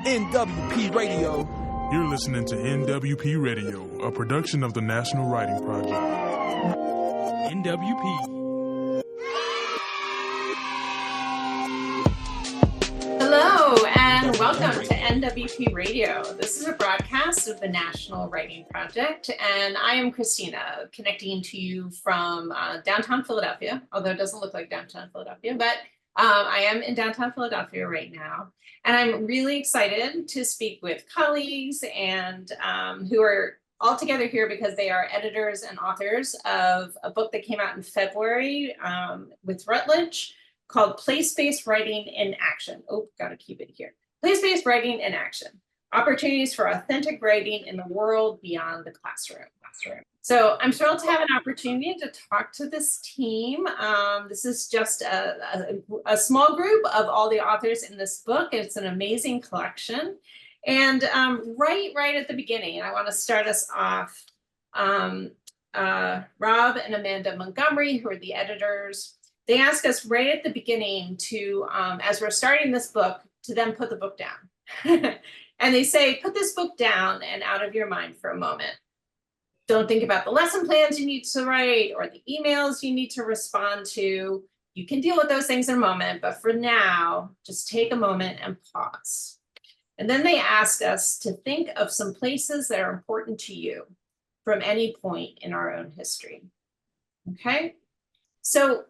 NWP Radio. You're listening to NWP Radio, a production of the National Writing Project. NWP. Hello, and welcome to NWP Radio. This is a broadcast of the National Writing Project, and I am Christina, connecting to you from downtown Philadelphia, although it doesn't look like downtown Philadelphia, but I am in downtown Philadelphia right now. And I'm really excited to speak with colleagues and who are all together here because they are editors and authors of a book that came out in February with Routledge called Place-Based Writing in Action. Oh, gotta keep it here. Place-Based Writing in Action, Opportunities for Authentic Writing in the World Beyond the Classroom. So I'm thrilled to have an opportunity to talk to this team. This is just a small group of all the authors in this book. It's an amazing collection. And right at the beginning, I want to start us off. Rob and Amanda Montgomery, who are the editors, they ask us right at the beginning to, as we're starting this book, to then put the book down. And they say, put this book down and out of your mind for a moment. Don't think about the lesson plans you need to write or the emails you need to respond to. You can deal with those things in a moment, but for now, just take a moment and pause. And then they ask us to think of some places that are important to you from any point in our own history. Okay, so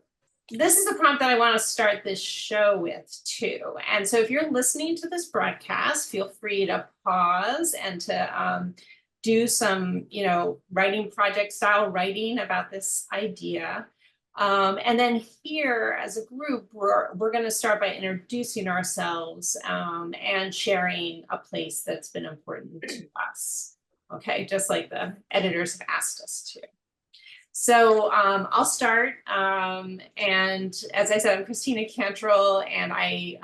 this is the prompt that I want to start this show with too. And so if you're listening to this broadcast, feel free to pause and to do some, writing project style writing about this idea. And then here as a group, we're going to start by introducing ourselves and sharing a place that's been important to us. Okay, just like the editors have asked us to. So I'll start. And as I said, I'm Christina Cantrell, and I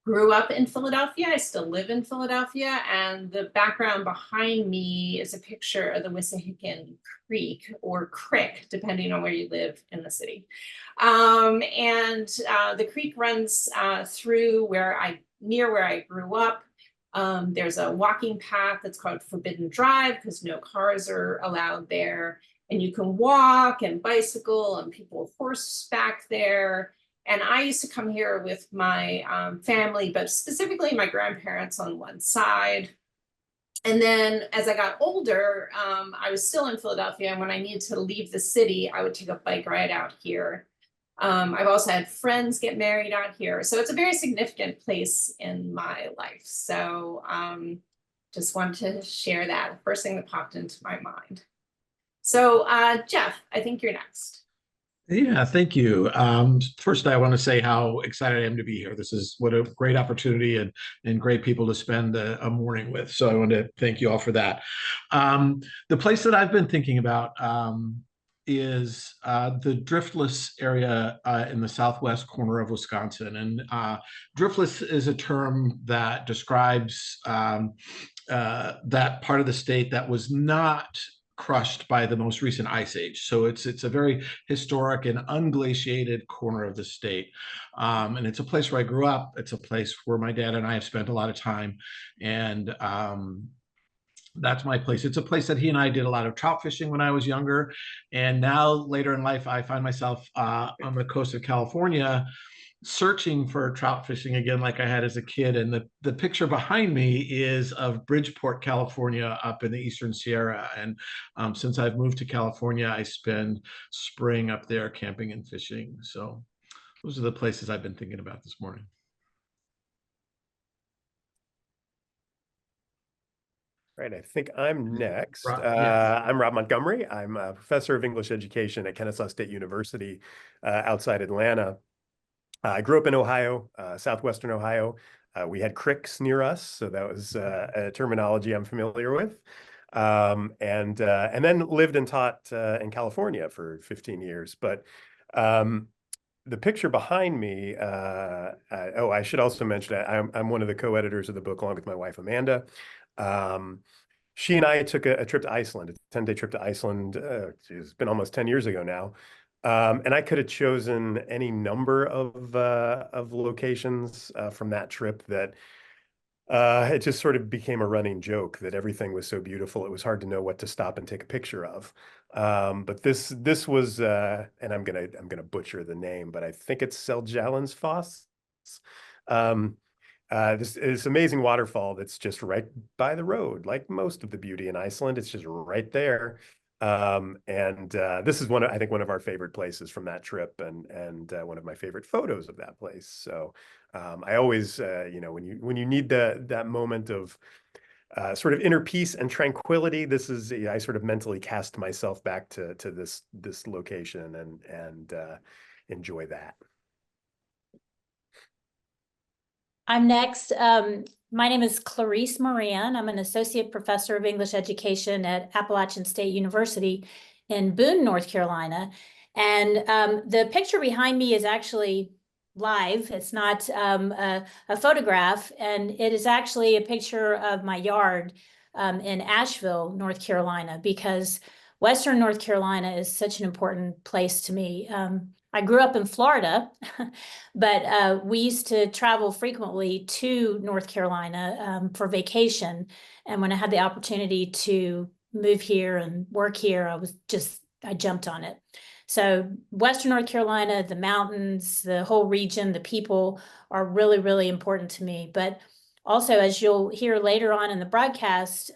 grew up in Philadelphia. I still live in Philadelphia, and the background behind me is a picture of the Wissahickon Creek or Crick, depending on where you live in the city. And the creek runs through near where I grew up. There's a walking path that's called Forbidden Drive because no cars are allowed there. And you can walk and bicycle, and people horseback there. And I used to come here with my family, but specifically my grandparents on one side. And then as I got older, I was still in Philadelphia. And when I needed to leave the city, I would take a bike ride out here. I've also had friends get married out here. So it's a very significant place in my life. So just wanted to share that, the first thing that popped into my mind. So Jeff, I think you're next. Yeah, thank you. First, I want to say how excited I am to be here. This is what a great opportunity and great people to spend a morning with. So I want to thank you all for that. The place that I've been thinking about is the driftless area in the southwest corner of Wisconsin. And driftless is a term that describes that part of the state that was not crushed by the most recent ice age. So it's a very historic and unglaciated corner of the state. And it's a place where I grew up. It's a place where my dad and I have spent a lot of time. And that's my place. It's a place that he and I did a lot of trout fishing when I was younger. And now later in life, I find myself on the coast of California searching for trout fishing again, like I had as a kid. And the picture behind me is of Bridgeport, California, up in the Eastern Sierra. And since I've moved to California, I spend spring up there camping and fishing. So those are the places I've been thinking about this morning. Right, I think I'm next. Rob, yes. I'm Rob Montgomery. I'm a professor of English education at Kennesaw State University outside Atlanta. I grew up in Ohio, southwestern Ohio. We had cricks near us, so that was a terminology I'm familiar with. And then lived and taught in California for 15 years. But the picture behind me, I should also mention that I'm one of the co-editors of the book along with my wife, Amanda. She and I took a trip to Iceland, a 10-day trip to Iceland. It's been almost 10 years ago now. And I could have chosen any number of locations from that trip that It just sort of became a running joke that everything was so beautiful it was hard to know what to stop and take a picture of. But this was, and I'm gonna butcher the name, but I think it's Seljalandsfoss. Um, this amazing waterfall that's just right by the road, like most of the beauty in Iceland. It's just right there. And this is I think one of our favorite places from that trip, and one of my favorite photos of that place. So I always, when you need that moment of sort of inner peace and tranquility, this is, I sort of mentally cast myself back to this location and enjoy that. I'm next. My name is Clarice Moran. I'm an associate professor of English education at Appalachian State University in Boone, North Carolina. And the picture behind me is actually live. It's not a photograph, and it is actually a picture of my yard in Asheville, North Carolina, because Western North Carolina is such an important place to me. I grew up in Florida, but we used to travel frequently to North Carolina for vacation. And when I had the opportunity to move here and work here, I jumped on it. So Western North Carolina, the mountains, the whole region, the people are really, really important to me. But also, as you'll hear later on in the broadcast,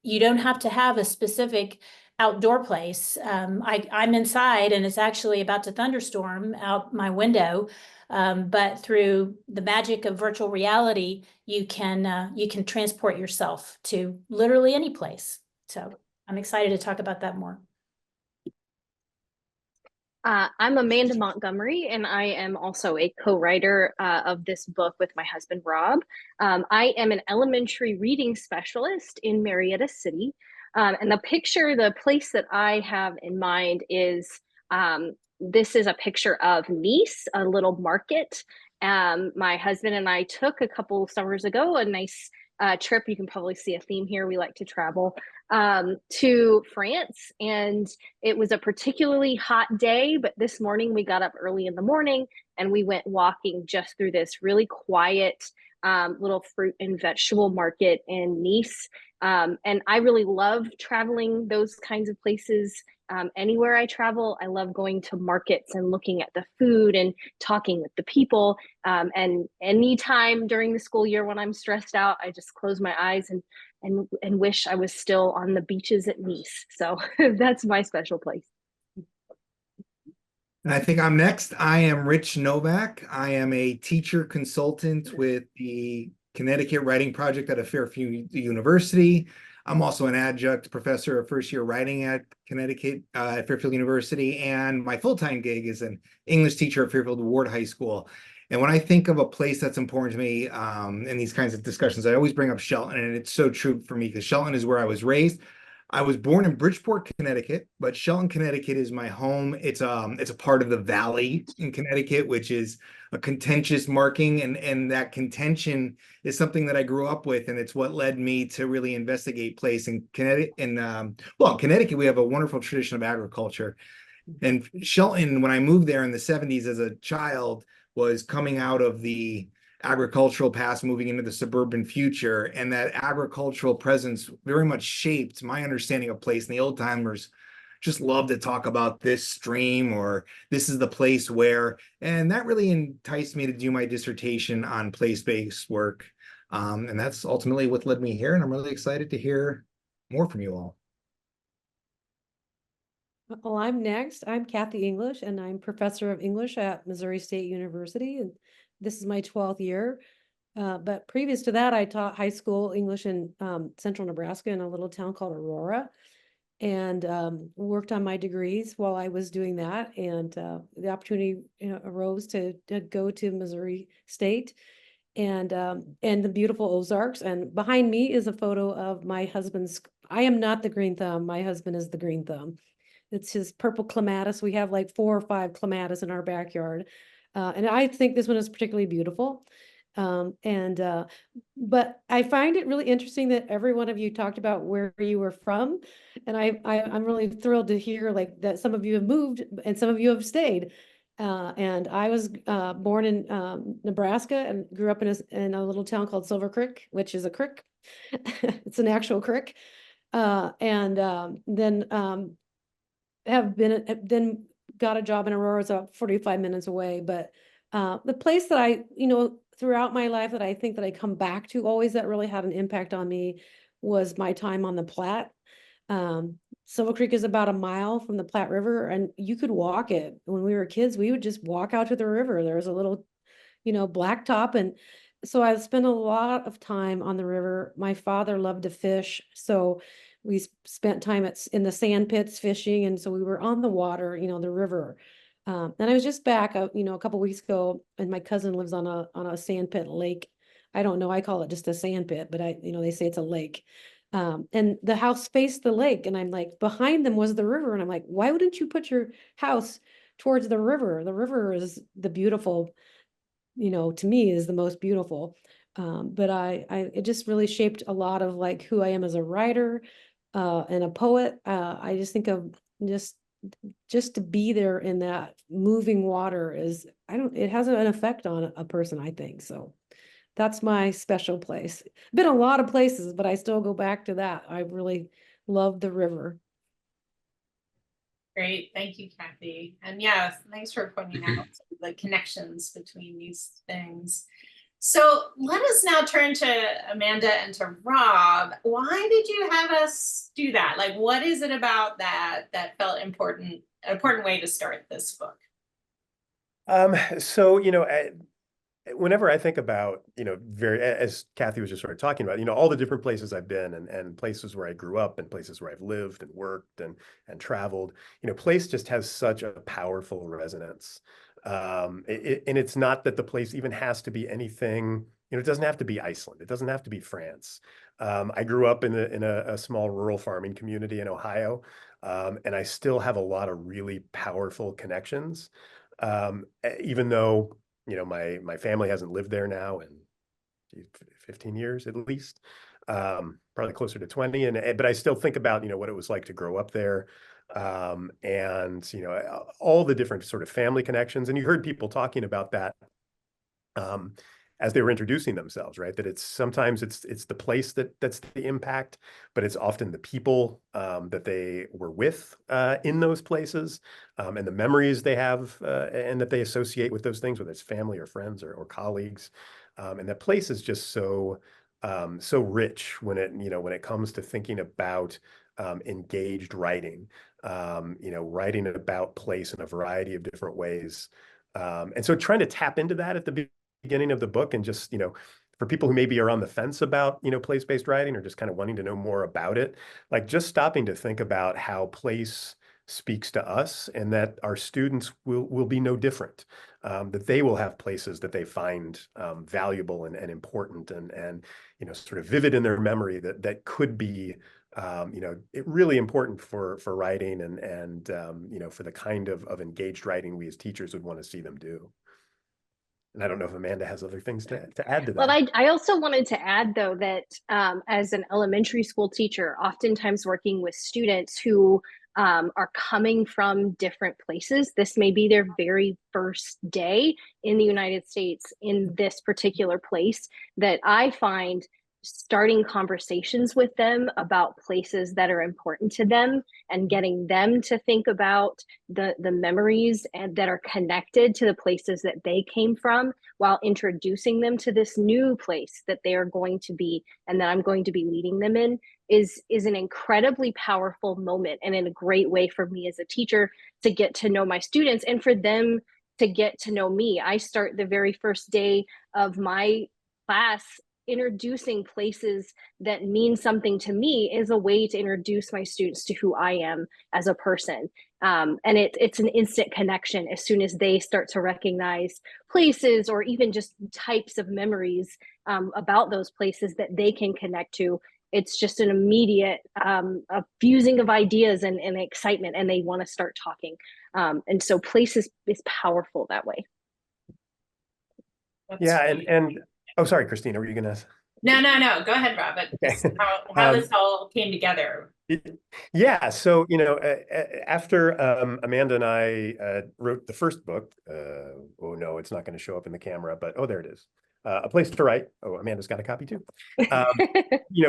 you don't have to have a specific outdoor place. I'm inside and it's actually about to thunderstorm out my window. But through the magic of virtual reality, you can transport yourself to literally any place. So I'm excited to talk about that more. I'm Amanda Montgomery, and I am also a co-writer of this book with my husband, Rob. I am an elementary reading specialist in Marietta City. And the place that I have in mind is, this is a picture of Nice, a little market. My husband and I took a couple of summers ago a nice trip. You can probably see a theme here. We like to travel to France, and it was a particularly hot day, but this morning we got up early in the morning and we went walking just through this really quiet little fruit and vegetable market in Nice. And I really love traveling those kinds of places. Anywhere I travel, I love going to markets and looking at the food and talking with the people. And anytime during the school year when I'm stressed out, I just close my eyes and wish I was still on the beaches at Nice. So that's my special place. And I think I'm next. I am Rich Novak. I am a teacher consultant with the Connecticut Writing Project at Fairfield University. I'm also an adjunct professor of first year writing at Connecticut at Fairfield University. And my full-time gig is an English teacher at Fairfield Ward High School. And when I think of a place that's important to me in these kinds of discussions, I always bring up Shelton. And it's so true for me because Shelton is where I was raised. I was born in Bridgeport, Connecticut, but Shelton, Connecticut is my home. It's a part of the valley in Connecticut, which is a contentious marking, and that contention is something that I grew up with, and it's what led me to really investigate place in Connecticut. In Connecticut, we have a wonderful tradition of agriculture, and Shelton, when I moved there in the 70s as a child, was coming out of the agricultural past, moving into the suburban future, and that agricultural presence very much shaped my understanding of place. And the old timers just love to talk about this stream or this is the place where, and that really enticed me to do my dissertation on place-based work. And that's ultimately what led me here. And I'm really excited to hear more from you all. Well, I'm next. I'm Kathy English, and I'm professor of English at Missouri State University. And this is my 12th year. But previous to that, I taught high school English in central Nebraska in a little town called Aurora, and worked on my degrees while I was doing that. And the opportunity arose to go to Missouri State and the beautiful Ozarks. And behind me is a photo of my husband's. I am not the green thumb. My husband is the green thumb. It's his purple clematis. We have like 4 or 5 clematis in our backyard. And I think this one is particularly beautiful. But I find it really interesting that every one of you talked about where you were from. And I'm really thrilled to hear like that some of you have moved and some of you have stayed. And I was born in Nebraska and grew up in a little town called Silver Creek, which is a creek. It's an actual creek. Then got a job in Aurora, it's about 45 minutes away. But the place that I, throughout my life that I think that I come back to always that really had an impact on me was my time on the Platte. Silver Creek is about a mile from the Platte River, and you could walk it. When we were kids, we would just walk out to the river. There was a little, blacktop. And so I spent a lot of time on the river. My father loved to fish. So we spent time in the sand pits fishing. And so we were on the water, the river. And I was just back, a couple weeks ago, and my cousin lives on a sand pit lake. I don't know. I call it just a sand pit, but they say it's a lake. And the house faced the lake, and I'm like, behind them was the river. And I'm like, why wouldn't you put your house towards the river? The river is the beautiful, to me is the most beautiful. But it just really shaped a lot of like who I am as a writer, and a poet. I just think of just to be there in that moving water it has an effect on a person, I think. So that's my special place. Been a lot of places, but I still go back to that. I really love the river. Great. Thank you, Kathy. And yeah, thanks for pointing out the connections between these things. So let us now turn to Amanda and to Rob. Why did you have us do that? Like, what is it about that felt important way to start this book? Whenever I think about, as Kathy was just sort of talking about, all the different places I've been and places where I grew up and places where I've lived and worked and traveled, place just has such a powerful resonance. And it's not that the place even has to be anything, it doesn't have to be Iceland. It doesn't have to be France. I grew up in a small rural farming community in Ohio, and I still have a lot of really powerful connections, even though my family hasn't lived there now in 15 years at least, probably closer to 20. But I still think about, what it was like to grow up there, and, all the different sort of family connections. And you heard people talking about that as they were introducing themselves, right? That sometimes it's the place that's the impact, but it's often the people that they were with in those places, and the memories they have and that they associate with those things, whether it's family or friends or colleagues. And that place is just so rich when it comes to thinking about engaged writing, writing about place in a variety of different ways. And so trying to tap into that at the beginning of the book, and just, for people who maybe are on the fence about, place-based writing, or just kind of wanting to know more about it, like just stopping to think about how place speaks to us, and that our students will be no different, that they will have places that they find valuable and important and sort of vivid in their memory that could be really important for writing and for the kind of engaged writing we as teachers would want to see them do. And I don't know if Amanda has other things to add to that. Well, I also wanted to add, though, that as an elementary school teacher, oftentimes working with students who are coming from different places, this may be their very first day in the United States in this particular place, that I find starting conversations with them about places that are important to them and getting them to think about the memories and that are connected to the places that they came from, while introducing them to this new place that they are going to be and that I'm going to be leading them in, is an incredibly powerful moment, and in a great way for me as a teacher to get to know my students and for them to get to know me. I start the very first day of my class introducing places that mean something to me, is a way to introduce my students to who I am as a person. And it's an instant connection as soon as they start to recognize places or even just types of memories about those places that they can connect to. It's just an immediate fusing of ideas and excitement, and they want to start talking. And so place is powerful that way. Yeah, and oh, sorry, Christina, were you gonna? No, go ahead, Rob. Just how this all came together. Yeah, so after Amanda and I wrote the first book, oh no, it's not going to show up in the camera, but oh, there it is. A Place to Write. Oh, Amanda's got a copy too.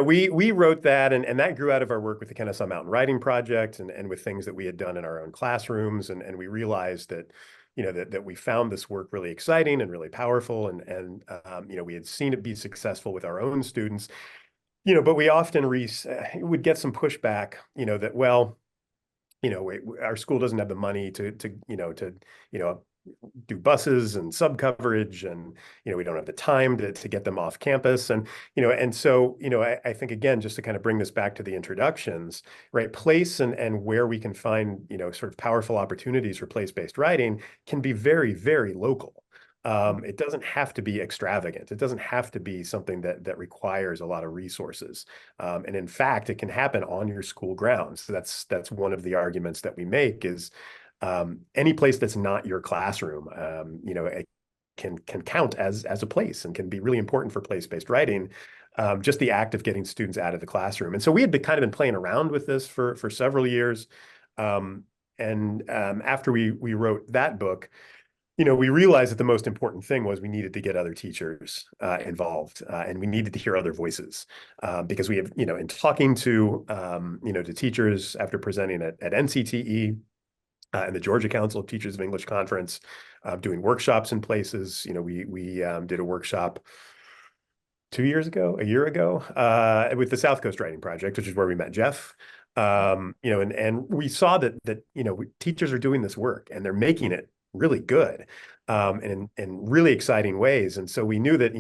We wrote that, and that grew out of our work with the Kennesaw Mountain Writing Project, and with things that we had done in our own classrooms, and we realized that that we found this work really exciting and really powerful, and we had seen it be successful with our own students. But we often would get some pushback, that, well, our school doesn't have the money to do buses and sub coverage, and we don't have the time to get them off campus, and so I think, again, just to kind of bring this back to the introductions, right, place and where we can find sort of powerful opportunities for place-based writing can be very, very local. It doesn't have to be extravagant. It doesn't have to be something that requires a lot of resources. And in fact, it can happen on your school grounds. So that's one of the arguments that we make is any place that's not your classroom, it can count as a place and can be really important for place-based writing. Just the act of getting students out of the classroom. And so we had kind of been playing around with this for several years. After we wrote that book, we realized that the most important thing was we needed to get other teachers involved, and we needed to hear other voices, because we have, in talking to, to teachers after presenting at NCTE and the Georgia Council of Teachers of English Conference, doing workshops in places. We did a workshop a year ago, with the South Coast Writing Project, which is where we met Jeff. And we saw that teachers are doing this work and they're making it really good, and in really exciting ways. And so we knew that,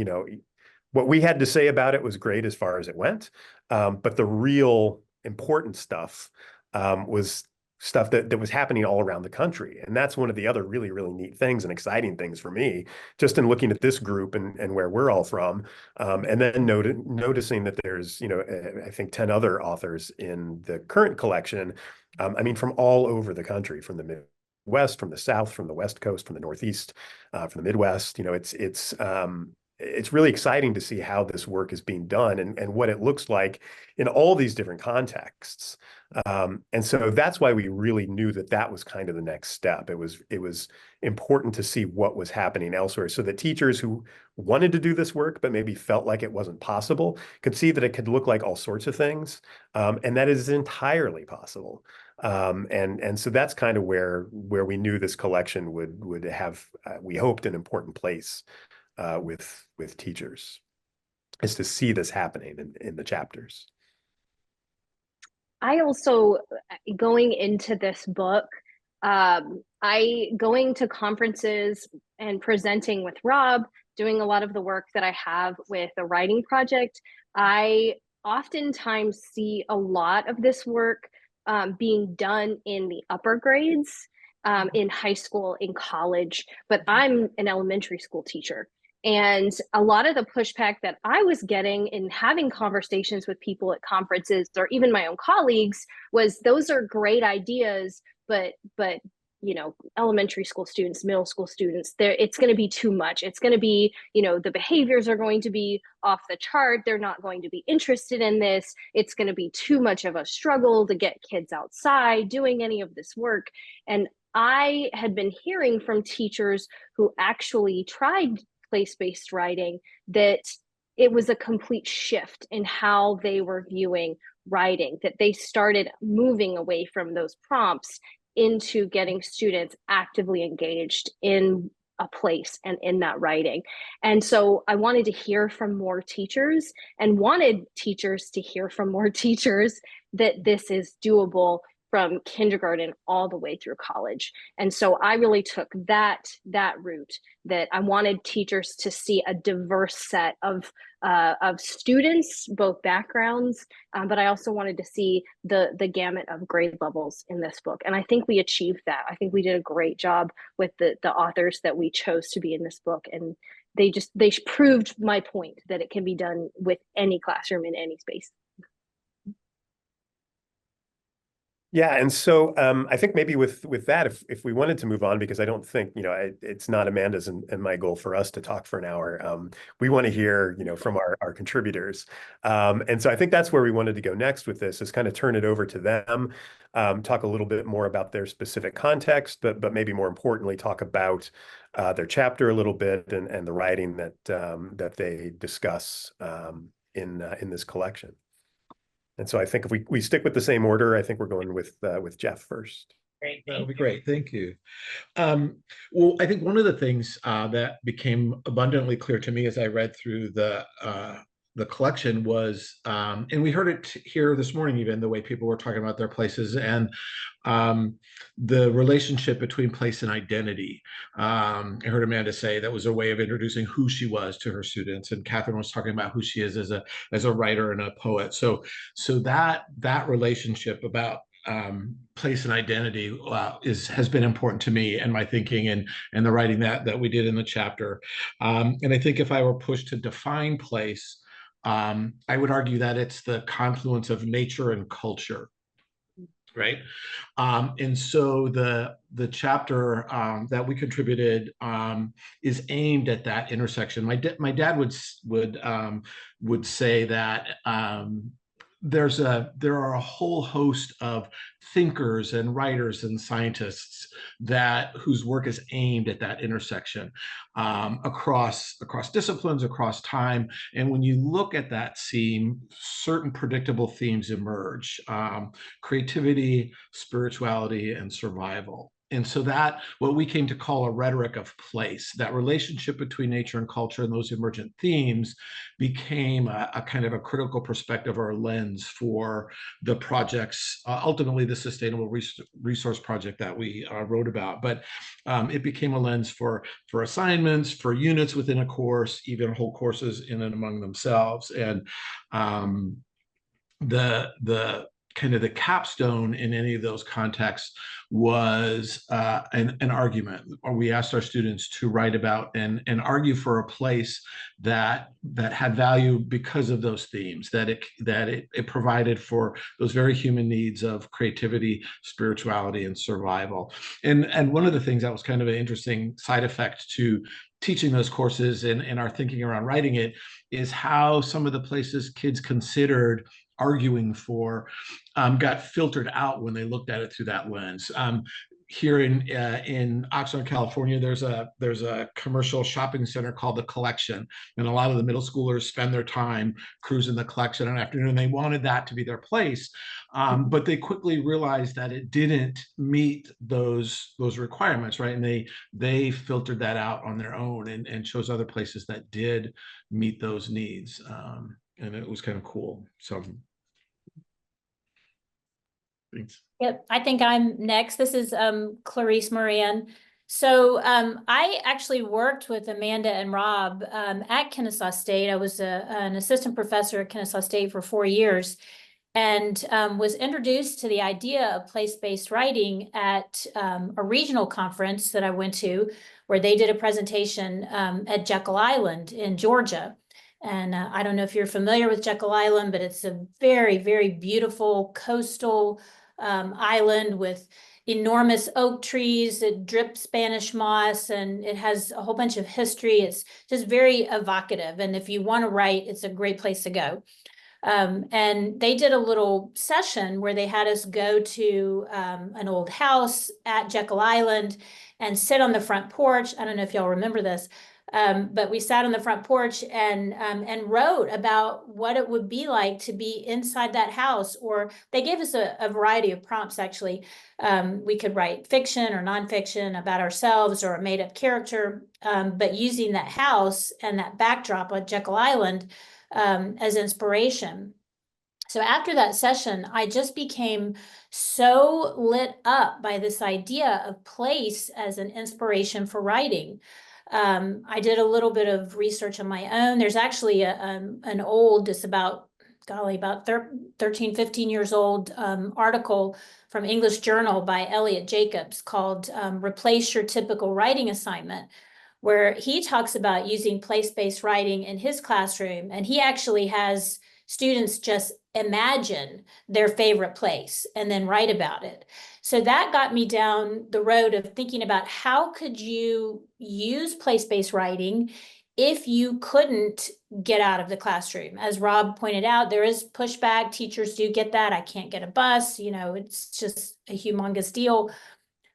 what we had to say about it was great as far as it went. But the real important stuff was stuff that was happening all around the country. And that's one of the other really, really neat things and exciting things for me, just in looking at this group and where we're all from. And then noticing that there's, I think 10 other authors in the current collection. From all over the country, from the Midwest, from the South, from the West Coast, from the Northeast, from the Midwest. It's really exciting to see how this work is being done and what it looks like in all these different contexts. And so that's why we really knew that was kind of the next step. It was important to see what was happening elsewhere, so that teachers who wanted to do this work but maybe felt like it wasn't possible could see that it could look like all sorts of things, and that is entirely possible. And so that's kind of where we knew this collection would have, we hoped, an important place with teachers, is to see this happening in the chapters. I also, going into this book, going to conferences and presenting with Rob, doing a lot of the work that I have with the writing project, I oftentimes see a lot of this work being done in the upper grades, in high school, in college, but I'm an elementary school teacher. And a lot of the pushback that I was getting in having conversations with people at conferences, or even my own colleagues, was those are great ideas, but elementary school students, middle school students, it's going to be too much. It's going to be, the behaviors are going to be off the chart. They're not going to be interested in this. It's going to be too much of a struggle to get kids outside doing any of this work. And I had been hearing from teachers who actually tried place-based writing that it was a complete shift in how they were viewing writing, that they started moving away from those prompts into getting students actively engaged in a place and in that writing. And so I wanted to hear from more teachers, and wanted teachers to hear from more teachers that this is doable from kindergarten all the way through college. And so I really took that route, that I wanted teachers to see a diverse set of students, both backgrounds, but I also wanted to see the gamut of grade levels in this book. And I think we achieved that. I think we did a great job with the authors that we chose to be in this book. And they proved my point that it can be done with any classroom in any space. Yeah, and so I think maybe with that, if we wanted to move on, because I don't think, it's not Amanda's and my goal for us to talk for an hour. We want to hear, from our contributors. And so I think that's where we wanted to go next with this, is kind of turn it over to them, talk a little bit more about their specific context, but maybe more importantly, talk about their chapter a little bit and the writing that they discuss in this collection. And so I think if we stick with the same order, I think we're going with Jeff first. Great. That would be great. Thank you. Well, I think one of the things that became abundantly clear to me as I read through the collection was, and we heard it here this morning, even the way people were talking about their places and the relationship between place and identity. I heard Amanda say that was a way of introducing who she was to her students, and Catherine was talking about who she is as a writer and a poet. So that relationship about place and identity has been important to me and my thinking and the writing that we did in the chapter. And I think if I were pushed to define place, I would argue that it's the confluence of nature and culture, right? And so the chapter that we contributed is aimed at that intersection. My dad would say that there are a whole host of thinkers and writers and scientists whose work is aimed at that intersection across disciplines, across time. And when you look at that scene, certain predictable themes emerge: creativity, spirituality, and survival. And so that, what we came to call a rhetoric of place, that relationship between nature and culture and those emergent themes became a kind of a critical perspective or a lens for the projects, ultimately the Sustainable Resource Project that we wrote about. But it became a lens for assignments, for units within a course, even whole courses in and among themselves. And the kind of the capstone in any of those contexts was an argument, or we asked our students to write about and argue for a place that had value because of those themes, that it provided for those very human needs of creativity, spirituality, and survival. And one of the things that was kind of an interesting side effect to teaching those courses and our thinking around writing it is how some of the places kids considered arguing for got filtered out when they looked at it through that lens. Here in Oxnard, California, there's a commercial shopping center called The Collection, and a lot of the middle schoolers spend their time cruising the Collection in the afternoon. They wanted that to be their place, but they quickly realized that it didn't meet those requirements, right? And they filtered that out on their own and chose other places that did meet those needs, and it was kind of cool. So. Thanks. Yep, I think I'm next. This is Clarice Moran. So I actually worked with Amanda and Rob at Kennesaw State. I was an assistant professor at Kennesaw State for 4 years, and was introduced to the idea of place-based writing at a regional conference that I went to, where they did a presentation at Jekyll Island in Georgia. And I don't know if you're familiar with Jekyll Island, but it's a very, very beautiful coastal island with enormous oak trees that drip Spanish moss, and it has a whole bunch of history. It's just very evocative. And if you want to write, it's a great place to go. And they did a little session where they had us go to an old house at Jekyll Island and sit on the front porch. I don't know if y'all remember this. But we sat on the front porch and wrote about what it would be like to be inside that house. Or they gave us a variety of prompts, actually. We could write fiction or nonfiction about ourselves or a made-up character, but using that house and that backdrop on Jekyll Island as inspiration. So after that session, I just became so lit up by this idea of place as an inspiration for writing. I did a little bit of research on my own. There's actually an old, it's about 13, 15 years old article from English Journal by Elliot Jacobs called Replace Your Typical Writing Assignment, where he talks about using place-based writing in his classroom. And he actually has students just imagine their favorite place and then write about it. So that got me down the road of thinking about how could you use place-based writing if you couldn't get out of the classroom. As Rob pointed out, there is pushback. Teachers do get that. I can't get a bus. It's just a humongous deal.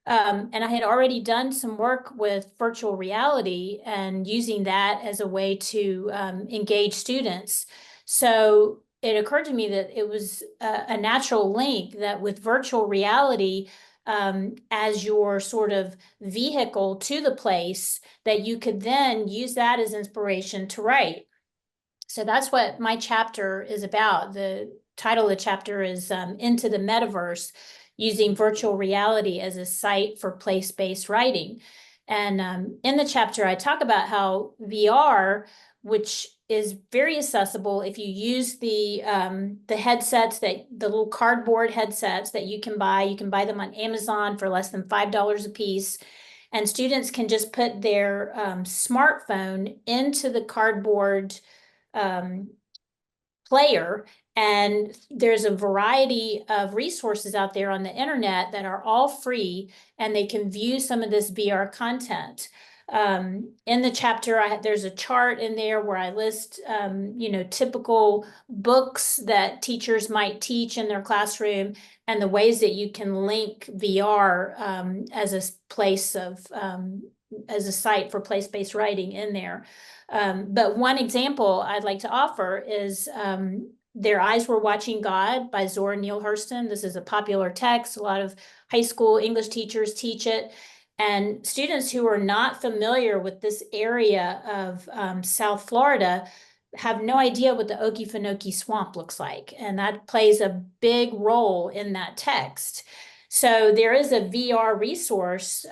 And I had already done some work with virtual reality and using that as a way to engage students. So it occurred to me that it was a natural link that with virtual reality as your sort of vehicle to the place, that you could then use that as inspiration to write. So that's what my chapter is about. The title of the chapter is Into the Metaverse, using virtual reality as a site for place-based writing. And in the chapter, I talk about how VR, which is very accessible if you use the headsets, the little cardboard headsets that you can buy them on Amazon for less than $5 a piece. And students can just put their smartphone into the cardboard player, and there's a variety of resources out there on the internet that are all free, and they can view some of this VR content. In the chapter, there's a chart in there where I list, typical books that teachers might teach in their classroom, and the ways that you can link VR as a place of, as a site for place-based writing in there. But one example I'd like to offer is Their Eyes Were Watching God by Zora Neale Hurston. This is a popular text. A lot of high school English teachers teach it. And students who are not familiar with this area of South Florida have no idea what the Okefenokee Swamp looks like. And that plays a big role in that text. So there is a VR resource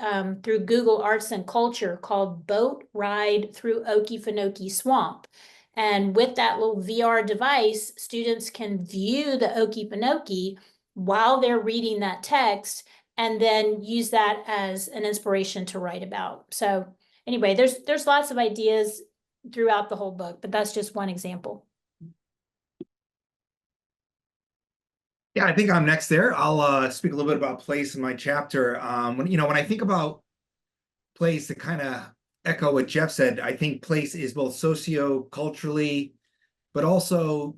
through Google Arts and Culture called Boat Ride Through Okefenokee Swamp. And with that little VR device, students can view the Okefenokee while they're reading that text, and then use that as an inspiration to write about. So anyway, there's lots of ideas throughout the whole book, but that's just one example. Yeah, I think I'm next there. I'll speak a little bit about place in my chapter. When I think about place, to kind of echo what Jeff said, I think place is both socio-culturally, but also,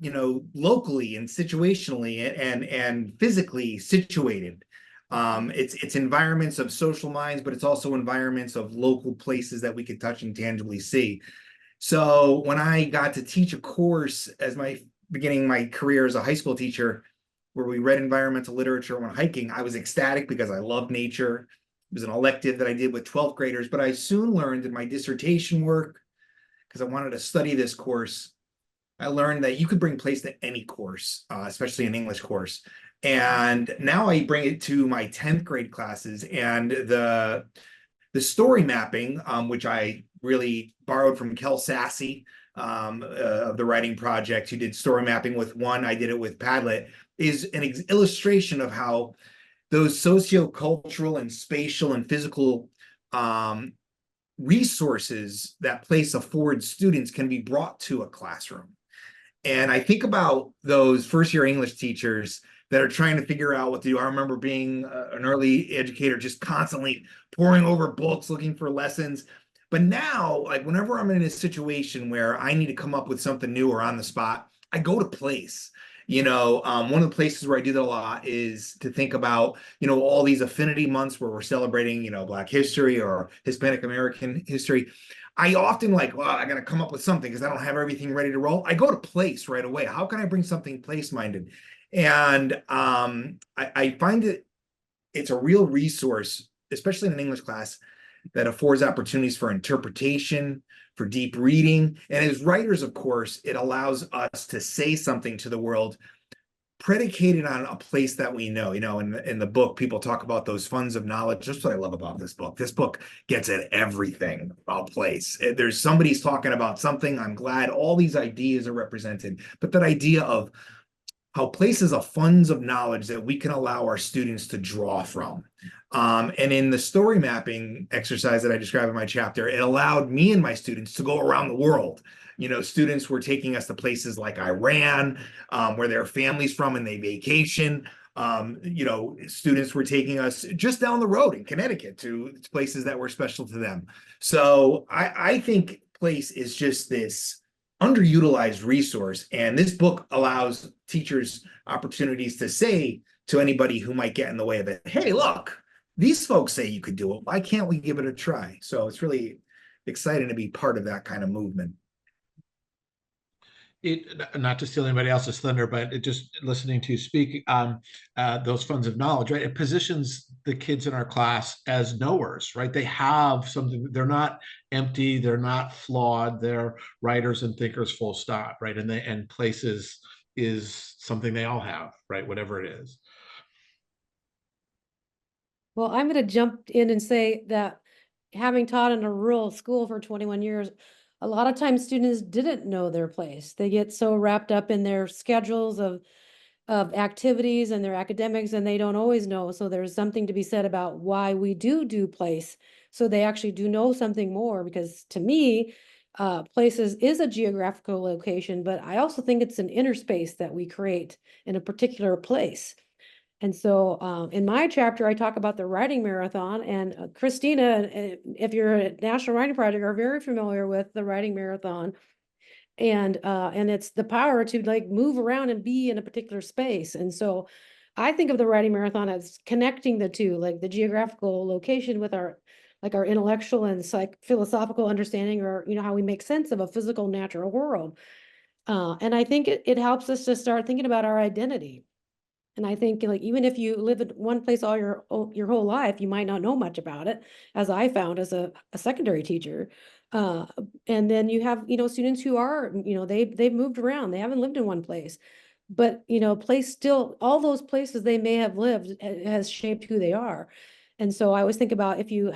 locally and situationally and physically situated. It's environments of social minds, but it's also environments of local places that we could touch and tangibly see. So when I got to teach a course beginning my career as a high school teacher, where we read environmental literature when hiking, I was ecstatic because I love nature. It was an elective that I did with 12th graders, but I soon learned in my dissertation work, because I wanted to study this course, I learned that you could bring place to any course, especially an English course. And now I bring it to my 10th grade classes, and the story mapping, which I really borrowed from Kel Sassy of the writing project, who did story mapping with one. I did it with Padlet, is an illustration of how those socio-cultural and spatial and physical resources that place affords students can be brought to a classroom. And I think about those first-year English teachers that are trying to figure out what to do. I remember being an early educator, just constantly poring over books, looking for lessons. But now, like whenever I'm in a situation where I need to come up with something new or on the spot, I go to place. One of the places where I do that a lot is to think about, all these affinity months where we're celebrating, Black history or Hispanic American history. I often I got to come up with something because I don't have everything ready to roll. I go to place right away. How can I bring something place-minded? And I find it's a real resource, especially in an English class, that affords opportunities for interpretation, for deep reading. And as writers, of course, it allows us to say something to the world predicated on a place that we know. In the book, people talk about those funds of knowledge. That's what I love about this book. This book gets at everything about place. There's somebody's talking about something. I'm glad all these ideas are represented, but that idea of how place is a funds of knowledge that we can allow our students to draw from. And in the story mapping exercise that I describe in my chapter, it allowed me and my students to go around the world, Students were taking us to places like Iran, where their families from and they vacation. Students were taking us just down the road in Connecticut to places that were special to them. So I think place is just this underutilized resource. And this book allows teachers opportunities to say to anybody who might get in the way of it, hey, look, these folks say you could do it. Why can't we give it a try? So it's really exciting to be part of that kind of movement. Not to steal anybody else's thunder, but just listening to you speak, those funds of knowledge, right? It positions the kids in our class as knowers, right? They have something, they're not empty, they're not flawed, they're writers and thinkers, full stop, right? And places is something they all have, right? Whatever it is. Well, I'm going to jump in and say that having taught in a rural school for 21 years, a lot of times students didn't know their place. They get so wrapped up in their schedules of activities and their academics, and they don't always know. So there's something to be said about why we do place. So they actually do know something more, because to me, places is a geographical location, but I also think it's an inner space that we create in a particular place. And so in my chapter, I talk about the writing marathon, and Christina, if you're at National Writing Project, are very familiar with the writing marathon. And it's the power to like move around and be in a particular space. And so I think of the writing marathon as connecting the two, like the geographical location with our intellectual and philosophical understanding, or how we make sense of a physical natural world. And I think it helps us to start thinking about our identity. And I think, like, even if you live in one place all your whole life, you might not know much about it, as I found as a secondary teacher. And then you have, students who are, they've moved around, they haven't lived in one place, but, all those places they may have lived has shaped who they are. And so I always think about, if you,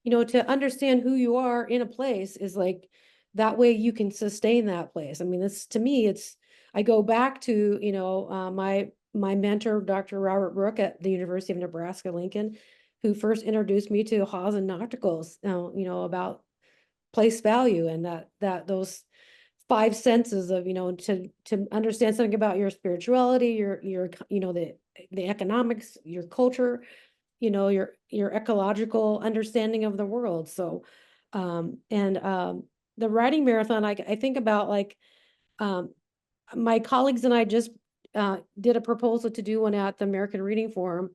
to understand who you are in a place is like, that way you can sustain that place. I mean, this, to me, I go back to, my mentor, Dr. Robert Brooke at the University of Nebraska-Lincoln, who first introduced me to Haws and Nocticals, about place value, and that those 5 senses of, to understand something about your spirituality, your the economics, your culture, your ecological understanding of the world. So, the writing marathon, I think about, like, my colleagues and I just did a proposal to do one at the American Reading Forum,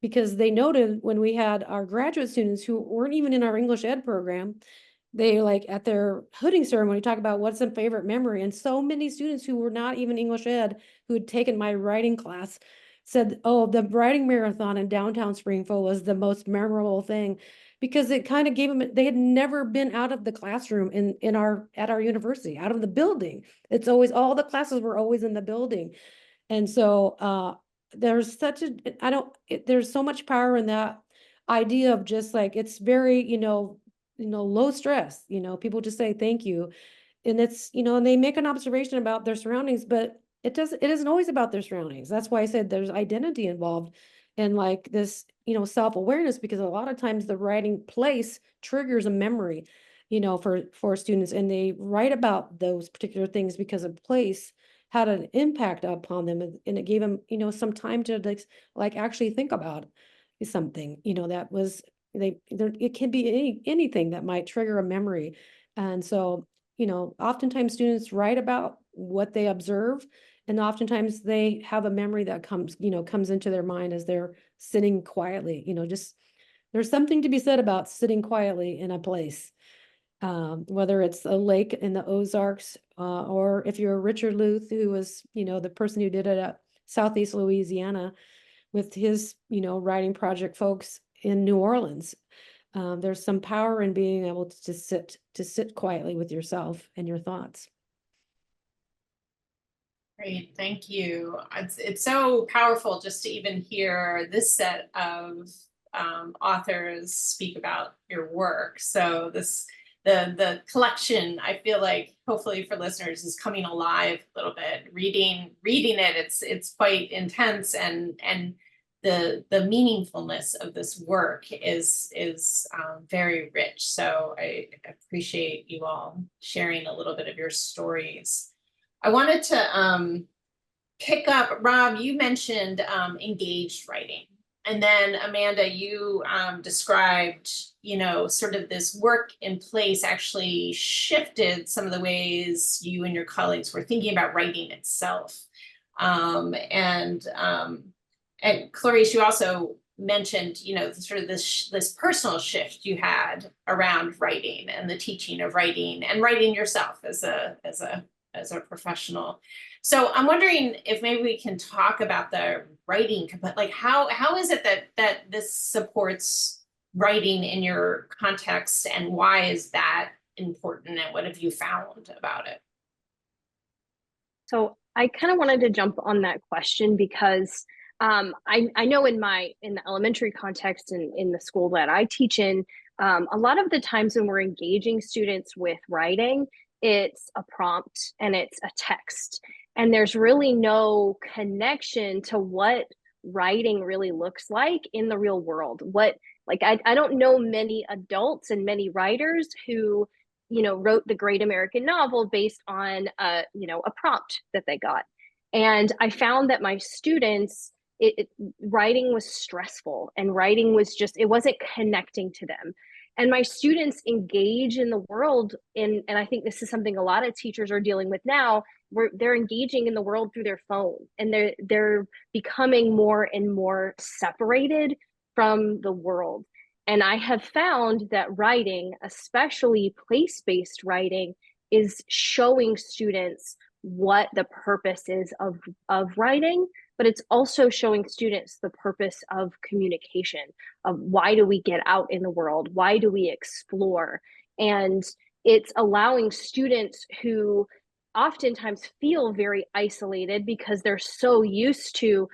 because they noted when we had our graduate students who weren't even in our English Ed program, they, like, at their hooding ceremony, talk about what's their favorite memory. And so many students who were not even English Ed, who had taken my writing class, said, oh, the writing marathon in downtown Springfield was the most memorable thing, because it kind of gave them, they had never been out of the classroom at our university, out of the building. It's always, all the classes were always in the building. And so there's there's so much power in that idea of just, like, it's very, low stress, people just say thank you. And it's, and they make an observation about their surroundings, but it isn't always about their surroundings. That's why I said there's identity involved, and, like, this, self-awareness, because a lot of times the writing place triggers a memory, for students, and they write about those particular things because a place had an impact upon them, and it gave them, some time to, like actually think about something, that was, it can be anything that might trigger a memory. And so, oftentimes students write about what they observe, and oftentimes they have a memory that comes into their mind as they're sitting quietly, just, there's something to be said about sitting quietly in a place. Whether it's a lake in the Ozarks, or if you're Richard Luth, who was, the person who did it at Southeast Louisiana with his, writing project folks in New Orleans. There's some power in being able to sit quietly with yourself and your thoughts. Great, thank you. It's so powerful just to even hear this set of authors speak about your work. So the collection, I feel like, hopefully for listeners, is coming alive a little bit. Reading it, it's quite intense, and the meaningfulness of this work is very rich. So I appreciate you all sharing a little bit of your stories. I wanted to pick up, Rob, you mentioned engaged writing. And then Amanda, you described, sort of this work in place actually shifted some of the ways you and your colleagues were thinking about writing itself. And Clarice, you also mentioned, sort of this personal shift you had around writing and the teaching of writing and writing yourself as a professional. So I'm wondering if maybe we can talk about the writing, like how is it that this supports writing in your context, and why is that important, and what have you found about it? So I kind of wanted to jump on that question because I know in the elementary context and in the school that I teach in, a lot of the times when we're engaging students with writing, it's a prompt and it's a text. And there's really no connection to what writing really looks like in the real world. I don't know many adults and many writers who, wrote the great American novel based on a prompt that they got. And I found that my students, writing was stressful, and writing was it wasn't connecting to them. And my students engage in the world and I think this is something a lot of teachers are dealing with now, where they're engaging in the world through their phone, and they're becoming more and more separated from the world. And I have found that writing, especially place-based writing, is showing students what the purpose is of writing, but it's also showing students the purpose of communication, of why do we get out in the world? Why do we explore? And it's allowing students who oftentimes feel very isolated because they're so used to,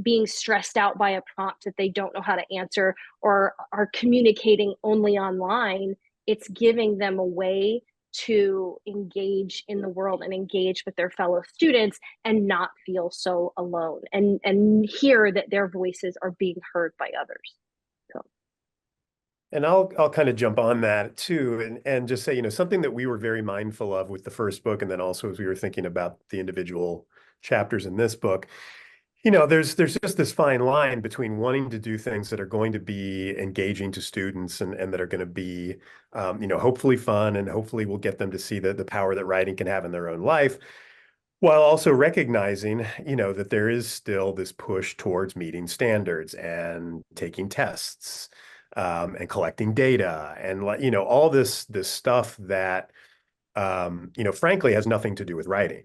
being stressed out by a prompt that they don't know how to answer, or are communicating only online. It's giving them a way to engage in the world and engage with their fellow students and not feel so alone, and hear that their voices are being heard by others. So. And I'll kind of jump on that too, and just say, something that we were very mindful of with the first book, and then also as we were thinking about the individual chapters in this book, there's just this fine line between wanting to do things that are going to be engaging to students and that are going to be, hopefully fun, and hopefully will get them to see the power that writing can have in their own life, while also recognizing, that there is still this push towards meeting standards and taking tests, and collecting data, and all this stuff that, frankly has nothing to do with writing.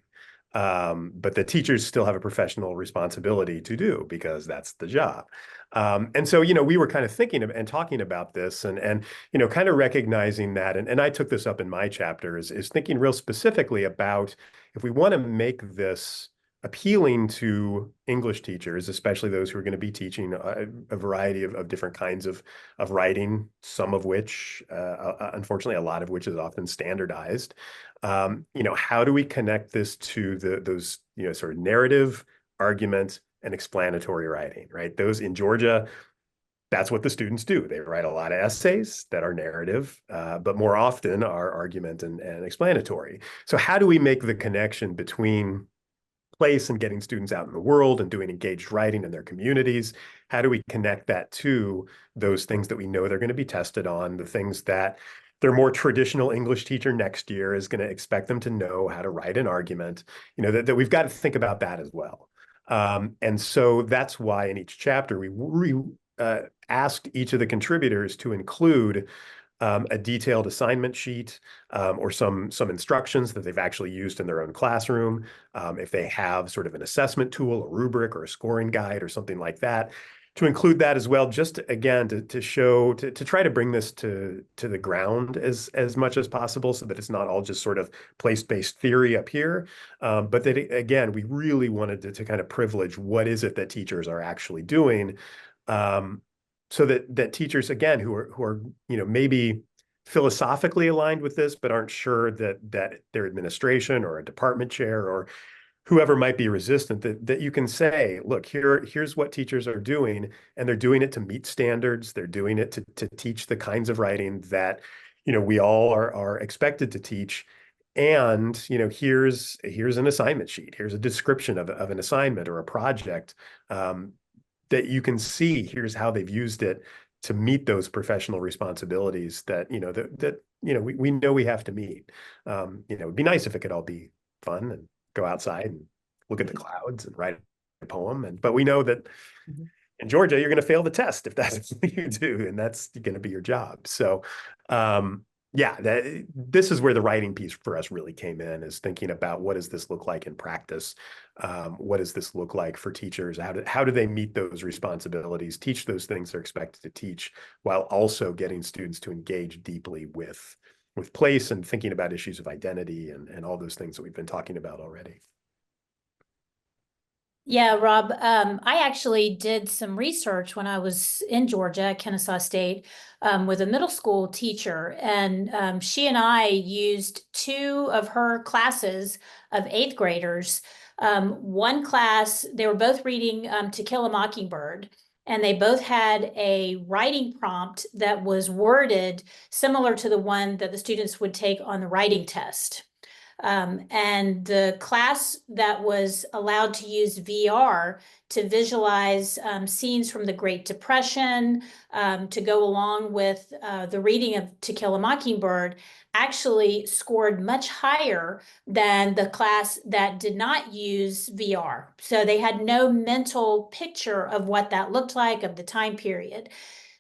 But the teachers still have a professional responsibility to do, because that's the job. And so, we were kind of thinking of and talking about this and kind of recognizing that, and I took this up in my chapter, is thinking real specifically about, if we want to make this appealing to English teachers, especially those who are going to be teaching a variety of different kinds of writing, some of which, unfortunately, a lot of which is often standardized. How do we connect this to those, sort of narrative, argument, and explanatory writing, right? Those in Georgia, that's what the students do. They write a lot of essays that are narrative, but more often are argument and explanatory. So how do we make the connection between place and getting students out in the world and doing engaged writing in their communities? How do we connect that to those things that we know they're going to be tested on, the things that their more traditional English teacher next year is going to expect them to know how to write an argument, that we've got to think about that as well. And so that's why in each chapter, we asked each of the contributors to include a detailed assignment sheet, or some instructions that they've actually used in their own classroom. If they have sort of an assessment tool, a rubric, or a scoring guide, or something like that, to include that as well, just again to show, to try to bring this to the ground as much as possible, so that it's not all just sort of place-based theory up here, but that again, we really wanted to kind of privilege what is it that teachers are actually doing. So that teachers, again, who are maybe philosophically aligned with this, but aren't sure that their administration or a department chair or whoever might be resistant, that you can say, look, here's what teachers are doing, and they're doing it to meet standards. They're doing it to teach the kinds of writing that, we all are expected to teach. And, here's an assignment sheet. Here's a description of an assignment or a project, that you can see. Here's how they've used it to meet those professional responsibilities that, we know we have to meet. It'd be nice if it could all be fun and go outside and look at the clouds and write a poem. But we know that in Georgia, you're going to fail the test if that's what you do, and that's going to be your job. So, this is where the writing piece for us really came in, is thinking about, what does this look like in practice? What does this look like for teachers? How do they meet those responsibilities, teach those things they're expected to teach, while also getting students to engage deeply with place and thinking about issues of identity and all those things that we've been talking about already. Yeah, Rob, I actually did some research when I was in Georgia at Kennesaw State with a middle school teacher, and she and I used 2 of her classes of 8th graders. One class, they were both reading To Kill a Mockingbird, and they both had a writing prompt that was worded similar to the one that the students would take on the writing test. And the class that was allowed to use VR to visualize scenes from the Great Depression to go along with the reading of To Kill a Mockingbird actually scored much higher than the class that did not use VR. So they had no mental picture of what that looked like, of the time period.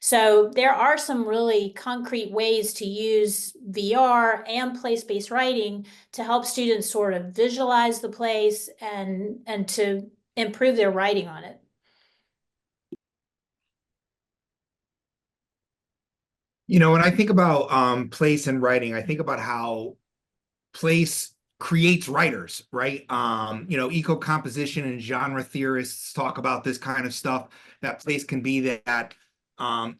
So there are some really concrete ways to use VR and place-based writing to help students sort of visualize the place and to improve their writing on it. When I think about place and writing, I think about how place creates writers, right? Eco-composition and genre theorists talk about this kind of stuff, that place can be that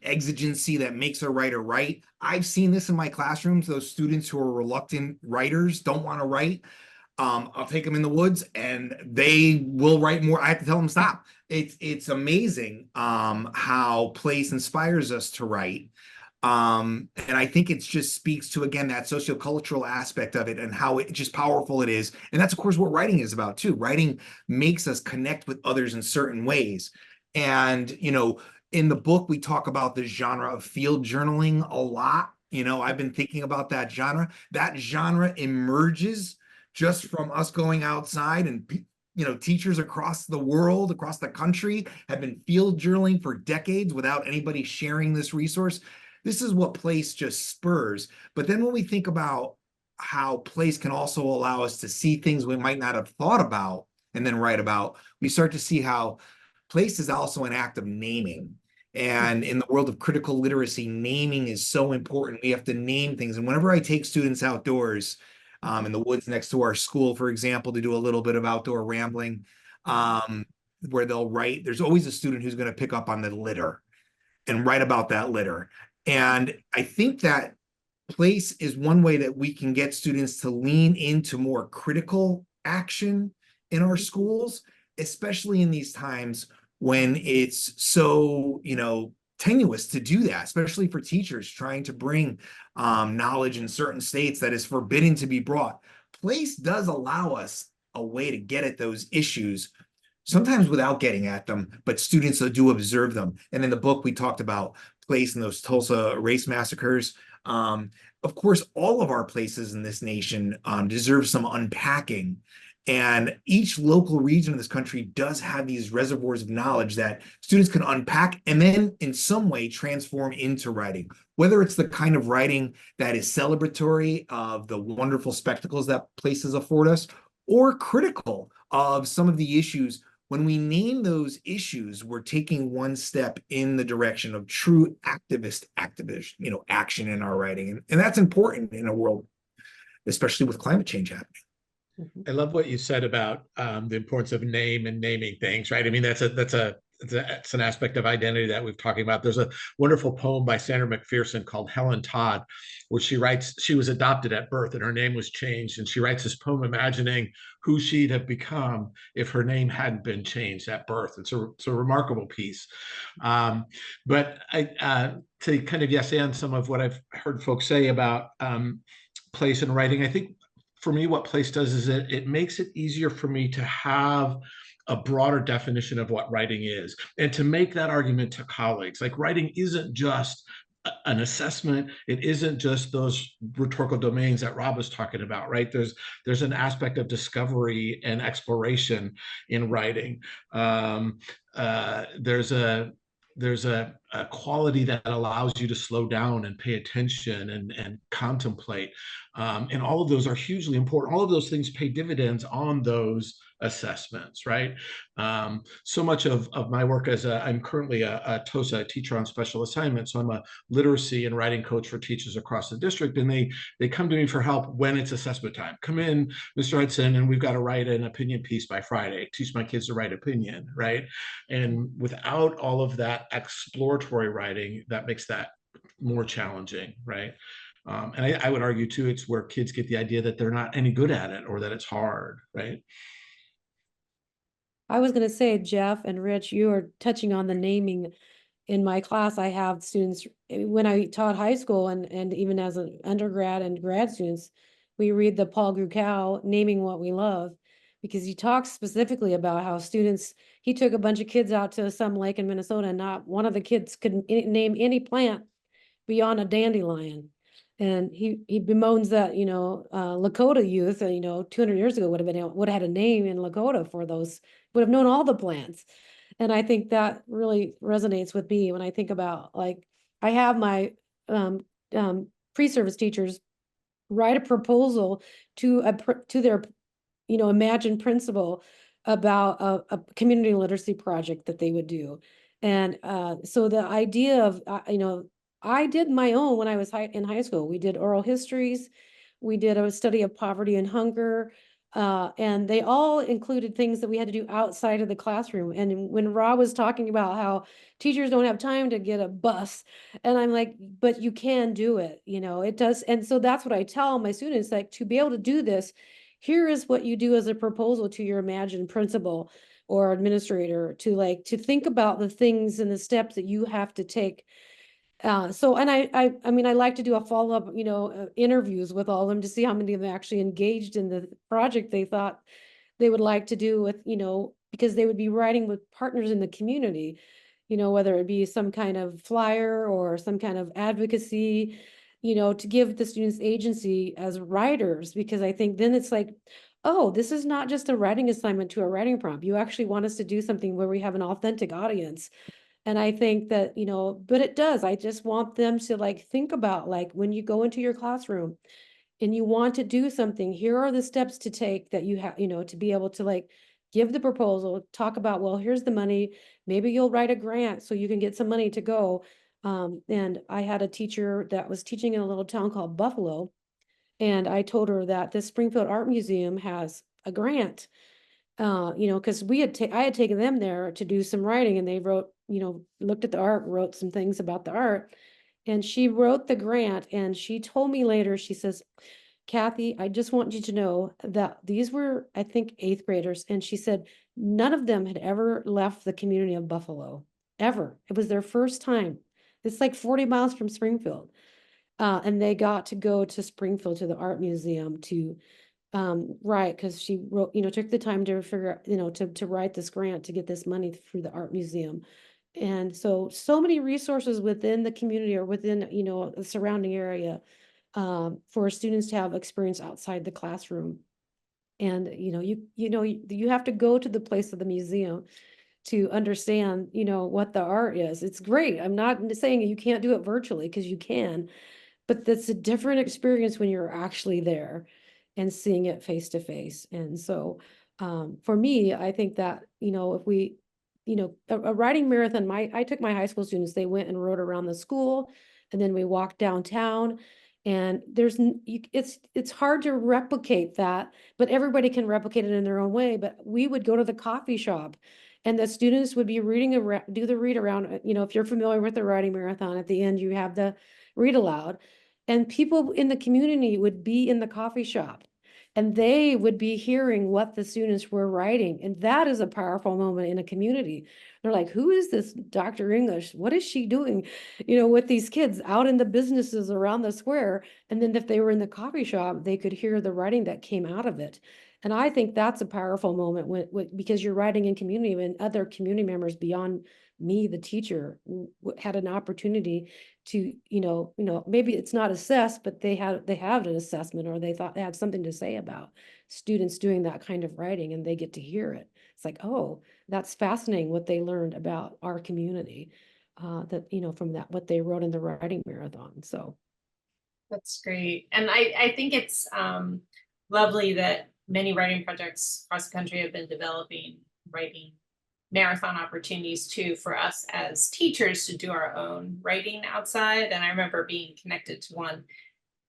exigency that makes a writer write. I've seen this in my classrooms. Those students who are reluctant writers, don't want to write. I'll take them in the woods and they will write more. I have to tell them stop. It's amazing how place inspires us to write. And I think it just speaks to, again, that sociocultural aspect of it and how just powerful it is. And that's, of course, what writing is about too. Writing makes us connect with others in certain ways. And, in the book, we talk about the genre of field journaling a lot. I've been thinking about that genre. That genre emerges just from us going outside, and teachers across the world, across the country, have been field journaling for decades without anybody sharing this resource. This is what place just spurs. But then when we think about how place can also allow us to see things we might not have thought about and then write about, we start to see how place is also an act of naming. And in the world of critical literacy, naming is so important. We have to name things. And whenever I take students outdoors, in the woods next to our school, for example, to do a little bit of outdoor rambling, where they'll write, there's always a student who's going to pick up on the litter and write about that litter. And I think that place is one way that we can get students to lean into more critical action in our schools, especially in these times when it's so, tenuous to do that, especially for teachers trying to bring knowledge in certain states that is forbidden to be brought. Place does allow us a way to get at those issues, sometimes without getting at them, but students do observe them. And in the book, we talked about place and those Tulsa race massacres. Of course, all of our places in this nation deserve some unpacking. And each local region of this country does have these reservoirs of knowledge that students can unpack and then in some way transform into writing, whether it's the kind of writing that is celebratory of the wonderful spectacles that places afford us, or critical of some of the issues. When we name those issues, we're taking one step in the direction of true activist, action in our writing. And that's important in a world, especially with climate change happening. I love what you said about the importance of name and naming things, right? I mean, that's a it's an aspect of identity that we've talking about. There's a wonderful poem by Sandra McPherson called Helen Todd, where she writes, she was adopted at birth and her name was changed. And she writes this poem imagining who she'd have become if her name hadn't been changed at birth. It's a remarkable piece. But to kind of yes and some of what I've heard folks say about place and writing, I think for me, what place does is it makes it easier for me to have a broader definition of what writing is, and to make that argument to colleagues. Like, writing isn't just an assessment. It isn't just those rhetorical domains that Rob was talking about, right? There's an aspect of discovery and exploration in writing. There's a quality that allows you to slow down and pay attention and contemplate. And all of those are hugely important. All of those things pay dividends on those assessments, right? So much of my work I'm currently a TOSA, teacher on special assignment. So I'm a literacy and writing coach for teachers across the district. And they come to me for help when it's assessment time. Come in, Mr. Hudson, and we've got to write an opinion piece by Friday. Teach my kids to write opinion, right? And without all of that exploratory writing, that makes that more challenging, right? And I would argue too, it's where kids get the idea that they're not any good at it or that it's hard, right? I was going to say, Jeff and Rich, you are touching on the naming. In my class, I have students, when I taught high school and even as an undergrad and grad students, we read the Paul Grucow, Naming What We Love, because he talks specifically about how students, he took a bunch of kids out to some lake in Minnesota, and not one of the kids could name any plant beyond a dandelion. And he bemoans that, Lakota youth, 200 years ago would have had a name in Lakota for those, would have known all the plants. And I think that really resonates with me when I think about, like, I have my pre-service teachers write a proposal to their, imagined principal about a community literacy project that they would do. And so the idea of, I did my own when I was in high school. We did oral histories. We did a study of poverty and hunger. And they all included things that we had to do outside of the classroom. And when Rob was talking about how teachers don't have time to get a bus, and I'm like, but you can do it, it does. And so that's what I tell my students, like, to be able to do this, here is what you do as a proposal to your imagined principal or administrator, to think about the things and the steps that you have to take. So, and I mean, I like to do a follow-up, interviews with all of them to see how many of them actually engaged in the project they thought they would like to do with, because they would be writing with partners in the community, whether it be some kind of flyer or some kind of advocacy, to give the students agency as writers, because I think then it's like, oh, this is not just a writing assignment to a writing prompt. You actually want us to do something where we have an authentic audience. And I think that, but it does, I just want them to think about, when you go into your classroom and you want to do something, here are the steps to take that you have, to be able to give the proposal, talk about, well, here's the money, maybe you'll write a grant so you can get some money to go. And I had a teacher that was teaching in a little town called Buffalo. And I told her that the Springfield Art Museum has a grant, because I had taken them there to do some writing, and they wrote, looked at the art, wrote some things about the art, and she wrote the grant. And she told me later, she says, Kathy, I just want you to know that these were, I think, 8th graders. And she said, none of them had ever left the community of Buffalo, ever. It was their first time. It's like 40 miles from Springfield. And they got to go to Springfield to the art museum to right, because she wrote, took the time to figure out, to write this grant to get this money through the art museum. And so many resources within the community or within, the surrounding area, for students to have experience outside the classroom. And, you have to go to the place of the museum to understand, what the art is. It's great. I'm not saying you can't do it virtually, because you can, but that's a different experience when you're actually there and seeing it face to face. And so for me, I think that, if we, a writing marathon, I took my high school students, they went and rode around the school, and then we walked downtown, And it's hard to replicate that, but everybody can replicate it in their own way. But we would go to the coffee shop and the students would be do the read around. If you're familiar with the writing marathon, at the end, you have the read aloud, and people in the community would be in the coffee shop and they would be hearing what the students were writing. And that is a powerful moment in a community. They're like, who is this Dr. English? What is she doing, with these kids out in the businesses around the square? And then if they were in the coffee shop, they could hear the writing that came out of it. And I think that's a powerful moment because you're writing in community when other community members beyond me, the teacher, had an opportunity to, maybe it's not assessed, but they have an assessment, or they thought they had something to say about students doing that kind of writing, and they get to hear it. It's like, oh, that's fascinating what they learned about our community, from what they wrote in the writing marathon. So that's great. And I think it's lovely that many writing projects across the country have been developing writing marathon opportunities too, for us as teachers to do our own writing outside. And I remember being connected to one,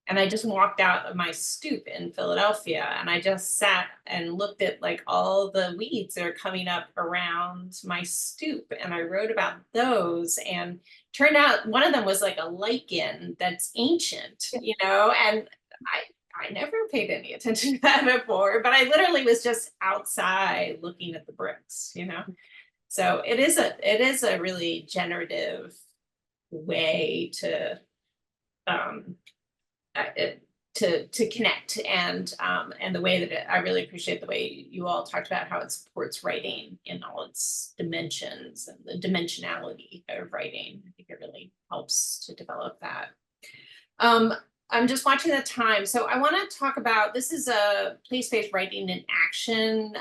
and I just walked out of my stoop in Philadelphia, and I just sat and looked at like all the weeds that are coming up around my stoop, and I wrote about those. And turned out one of them was like a lichen that's ancient, and I never paid any attention to that before, but I literally was just outside looking at the bricks, So it is a really generative way to connect, and the way that I really appreciate the way you all talked about how it supports writing in all its dimensions and the dimensionality of writing. I think it really helps to develop that. I'm just watching the time. So I want to talk about, this is a place-based writing in action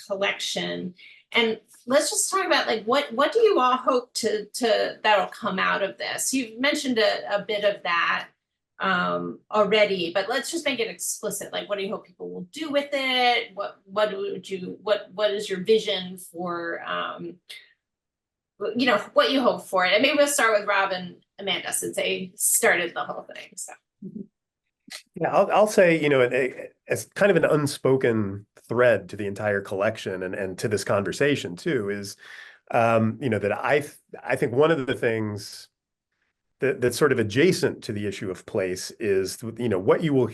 collection. And let's just talk about like, what do you all hope that'll come out of this? You've mentioned a bit of that already, but let's just make it explicit. Like, what do you hope people will do with it? What is your vision for, what you hope for it? And maybe we'll start with Rob and Amanda, since they started the whole thing. So yeah, I'll say, as kind of an unspoken thread to the entire collection and to this conversation too, is that I think one of the things that's sort of adjacent to the issue of place is, what you'll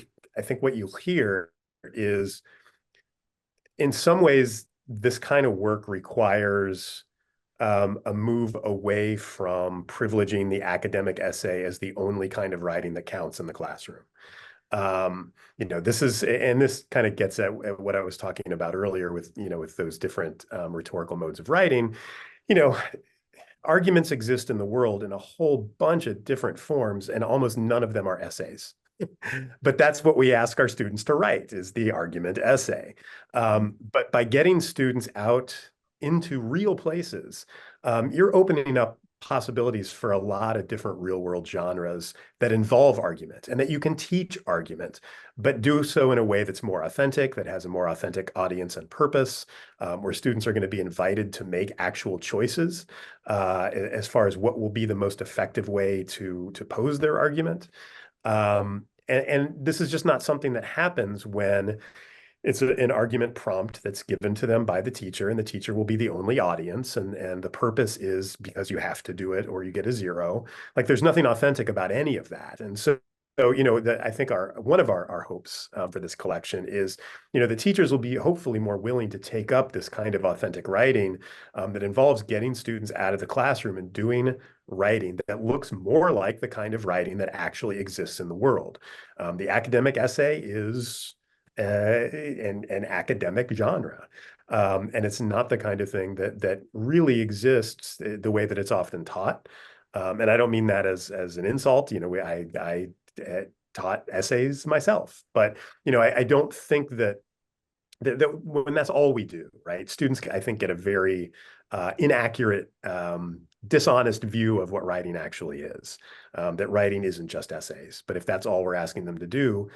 hear is, in some ways, this kind of work requires a move away from privileging the academic essay as the only kind of writing that counts in the classroom. This kind of gets at what I was talking about earlier with those different rhetorical modes of writing. Arguments exist in the world in a whole bunch of different forms, and almost none of them are essays. But that's what we ask our students to write, is the argument essay. But by getting students out into real places, you're opening up possibilities for a lot of different real world genres that involve argument, and that you can teach argument, but do so in a way that's more authentic, that has a more authentic audience and purpose, where students are going to be invited to make actual choices as far as what will be the most effective way to pose their argument. And this is just not something that happens when it's an argument prompt that's given to them by the teacher, and the teacher will be the only audience, and the purpose is because you have to do it or you get a 0. Like, there's nothing authentic about any of that. And so I think one of our hopes for this collection is, the teachers will be hopefully more willing to take up this kind of authentic writing that involves getting students out of the classroom and doing writing that looks more like the kind of writing that actually exists in the world. The academic essay is an academic genre. And it's not the kind of thing that really exists the way that it's often taught. And I don't mean that as an insult. I taught essays myself, but I don't think that when that's all we do, right? Students, I think, get a very inaccurate, dishonest view of what writing actually is. That writing isn't just essays, but if that's all we're asking them to do,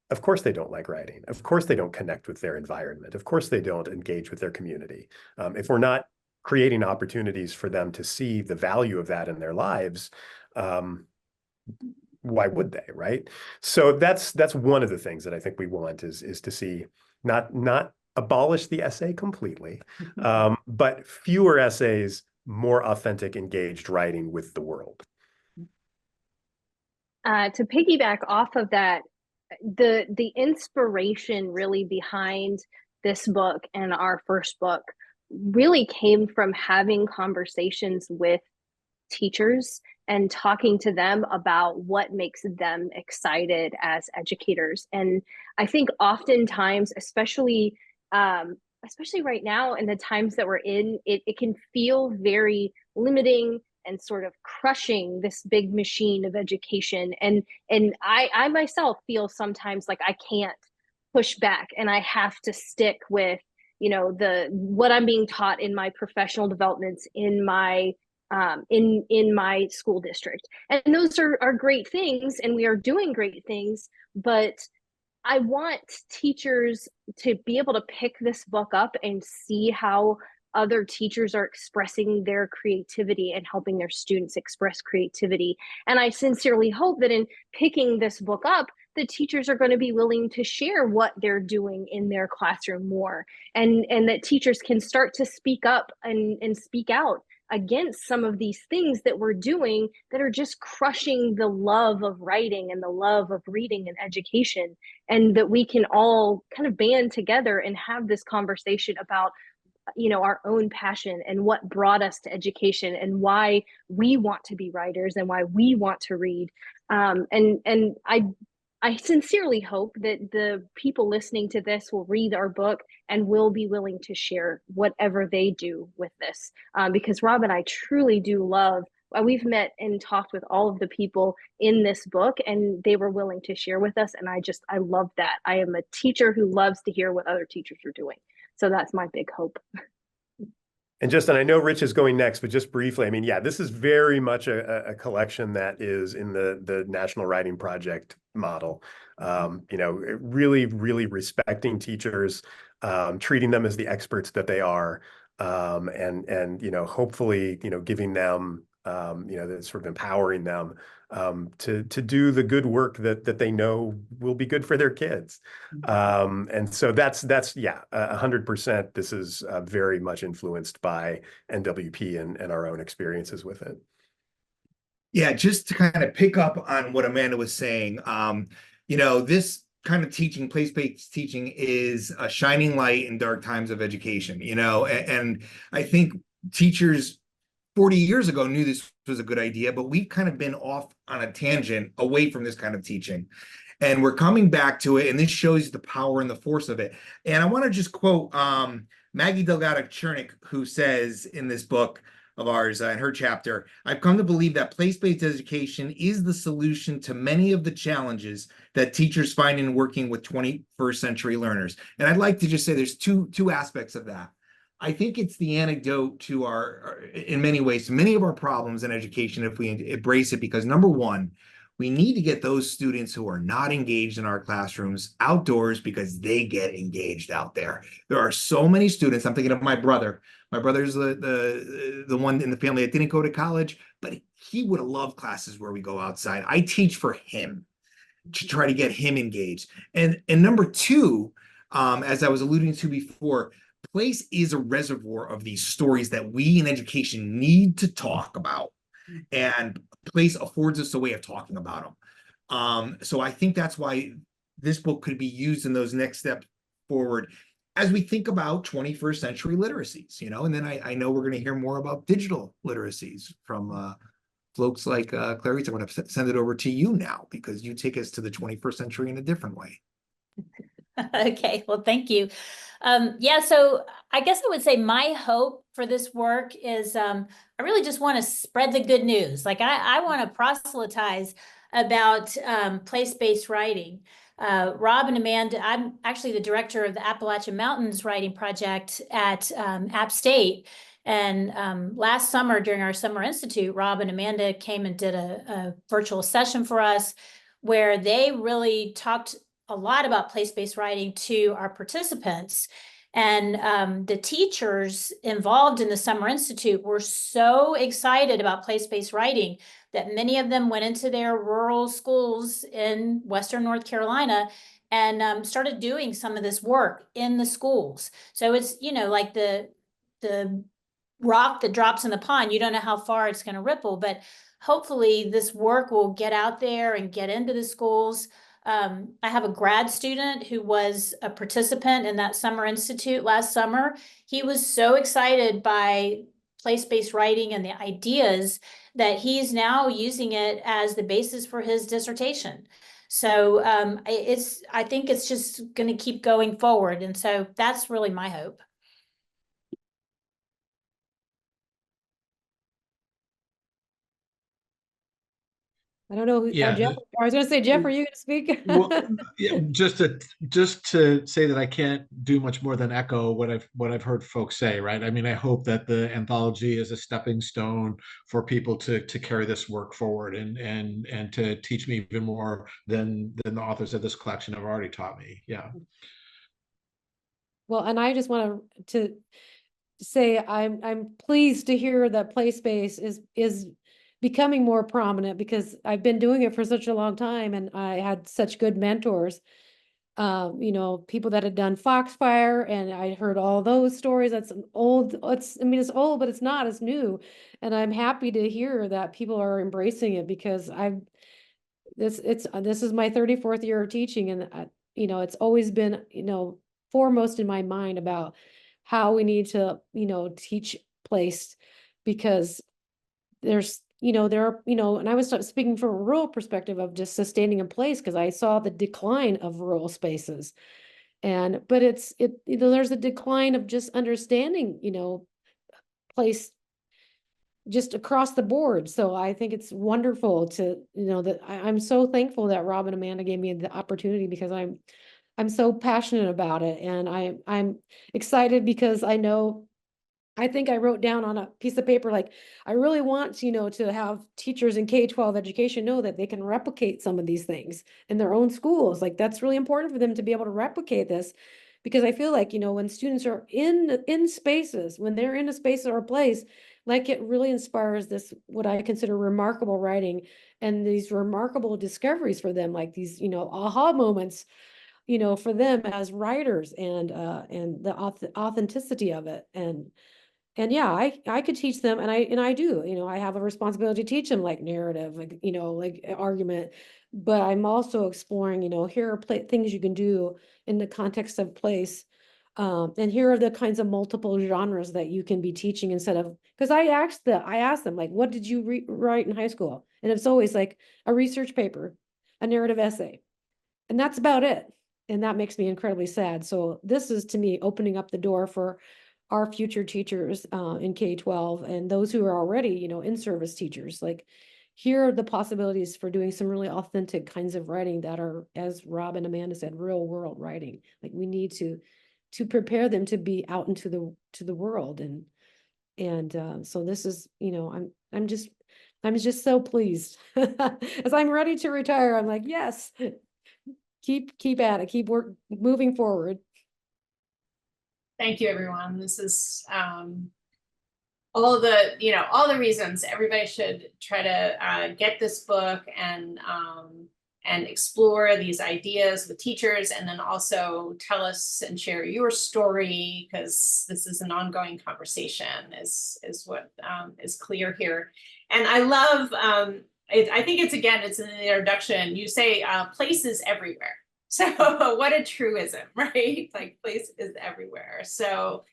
of course they don't like writing. Of course they don't connect with their environment. Of course they don't engage with their community. If we're not creating opportunities for them to see the value of that in their lives, why would they, right? So that's one of the things that I think we want is to see not abolish the essay completely, but fewer essays, more authentic, engaged writing with the world. To piggyback off of that, the inspiration really behind this book and our first book really came from having conversations with teachers and talking to them about what makes them excited as educators. And I think oftentimes, especially right now in the times that we're in, it can feel very limiting and sort of crushing this big machine of education. And I myself feel sometimes like I can't push back and I have to stick with, you know, what I'm being taught in my professional developments in my school district. And those are great things, and we are doing great things, but I want teachers to be able to pick this book up and see how other teachers are expressing their creativity and helping their students express creativity. And I sincerely hope that in picking this book up, the teachers are going to be willing to share what they're doing in their classroom more, and that teachers can start to speak up and speak out against some of these things that we're doing that are just crushing the love of writing and the love of reading and education, and that we can all kind of band together and have this conversation about, you know, our own passion and what brought us to education and why we want to be writers and why we want to read. And I sincerely hope that the people listening to this will read our book and will be willing to share whatever they do with this. Because Rob and I truly do love, we've met and talked with all of the people in this book, and they were willing to share with us. And I love that. I am a teacher who loves to hear what other teachers are doing. So that's my big hope. And Justin, I know Rich is going next, but just briefly, I mean, yeah, this is very much a collection that is in the National Writing Project model. You know, really, really respecting teachers, treating them as the experts that they are, and you know, hopefully, you know, giving them, you know, sort of empowering them to do the good work that they know will be good for their kids. And so that's yeah, 100%. This is very much influenced by NWP and our own experiences with it. Yeah, just to kind of pick up on what Amanda was saying, you know, this kind of teaching, place-based teaching, is a shining light in dark times of education, you know, and I think teachers 40 years ago knew this was a good idea, but we've kind of been off on a tangent away from this kind of teaching. And we're coming back to it, and this shows you the power and the force of it. And I want to just quote Maggie Delgado-Chernick, who says in this book of ours, in her chapter, "I've come to believe that place-based education is the solution to many of the challenges that teachers find in working with 21st century learners." And I'd like to just say there's two aspects of that. I think it's the antidote to in many ways, many of our problems in education if we embrace it, because number one, we need to get those students who are not engaged in our classrooms outdoors because they get engaged out there. There are so many students. I'm thinking of my brother. My brother's the one in the family that didn't go to college, but he would have loved classes where we go outside. I teach for him to try to get him engaged. And number two, as I was alluding to before, place is a reservoir of these stories that we in education need to talk about, and place affords us a way of talking about them. So I think that's why this book could be used in those next steps forward as we think about 21st century literacies, you know. And then I know we're going to hear more about digital literacies from folks like Clarice. I'm going to send it over to you now, because you take us to the 21st century in a different way. Okay, well, thank you. Yeah, so I guess I would say my hope for this work is I really just want to spread the good news. Like I want to proselytize about place-based writing. Rob and Amanda, I'm actually the director of the Appalachian Mountains Writing Project at App State. And last summer during our Summer Institute, Rob and Amanda came and did a virtual session for us where they really talked a lot about place-based writing to our participants. And the teachers involved in the Summer Institute were so excited about place-based writing that many of them went into their rural schools in Western North Carolina and started doing some of this work in the schools. So it's, like the rock that drops in the pond, you don't know how far it's going to ripple, but hopefully this work will get out there and get into the schools. I have a grad student who was a participant in that Summer Institute last summer. He was so excited by place-based writing and the ideas that he's now using it as the basis for his dissertation. So I think it's just going to keep going forward. And so that's really my hope. I don't know who, Yeah, Jeff, I was going to say, Jeff, are you going to speak? well, yeah, just to say that I can't do much more than echo what I've heard folks say, right? I mean, I hope that the anthology is a stepping stone for people to carry this work forward and to teach me even more than the authors of this collection have already taught me. Yeah. Well, and I just want to say I'm pleased to hear that place-based is becoming more prominent, because I've been doing it for such a long time and I had such good mentors. People that had done Foxfire, and I heard all those stories. That's an old, it's old, but it's not, it's new. And I'm happy to hear that people are embracing it, because this is my 34th year of teaching, and it's always been, foremost in my mind about how we need to, teach place, because there's, there are, and I was speaking from a rural perspective of just sustaining in place, because I saw the decline of rural spaces. But there's a decline of just understanding, place just across the board. So I think it's wonderful to, that I'm so thankful that Rob and Amanda gave me the opportunity, because I'm so passionate about it. And I'm excited because I think I wrote down on a piece of paper, like, I really want, to have teachers in K-12 education know that they can replicate some of these things in their own schools. Like, that's really important for them to be able to replicate this, because I feel like, when students are in spaces, when they're in a space or a place, like, it really inspires this, what I consider remarkable writing and these remarkable discoveries for them, like these, aha moments, for them as writers, and the authenticity of it. And yeah, I could teach them, and I do, I have a responsibility to teach them, like, narrative, like, like argument, but I'm also exploring, here are things you can do in the context of place. And here are the kinds of multiple genres that you can be teaching, instead of, because I asked them, like, what did you write in high school? And it's always like a research paper, a narrative essay, and that's about it. And that makes me incredibly sad. So this is, to me, opening up the door for our future teachers in K-12, and those who are already, in-service teachers. Like, here are the possibilities for doing some really authentic kinds of writing that are, as Rob and Amanda said, real world writing. Like, we need to prepare them to be out into the world. And so this is, I'm just so pleased. As I'm ready to retire, I'm like, yes, keep at it, keep moving forward. Thank you, everyone. This is all the reasons everybody should try to get this book and explore these ideas with teachers, and then also tell us and share your story, because this is an ongoing conversation, is what is clear here. And I love, I think it's in the introduction, you say places everywhere. So what a truism, right? Like, place is everywhere. So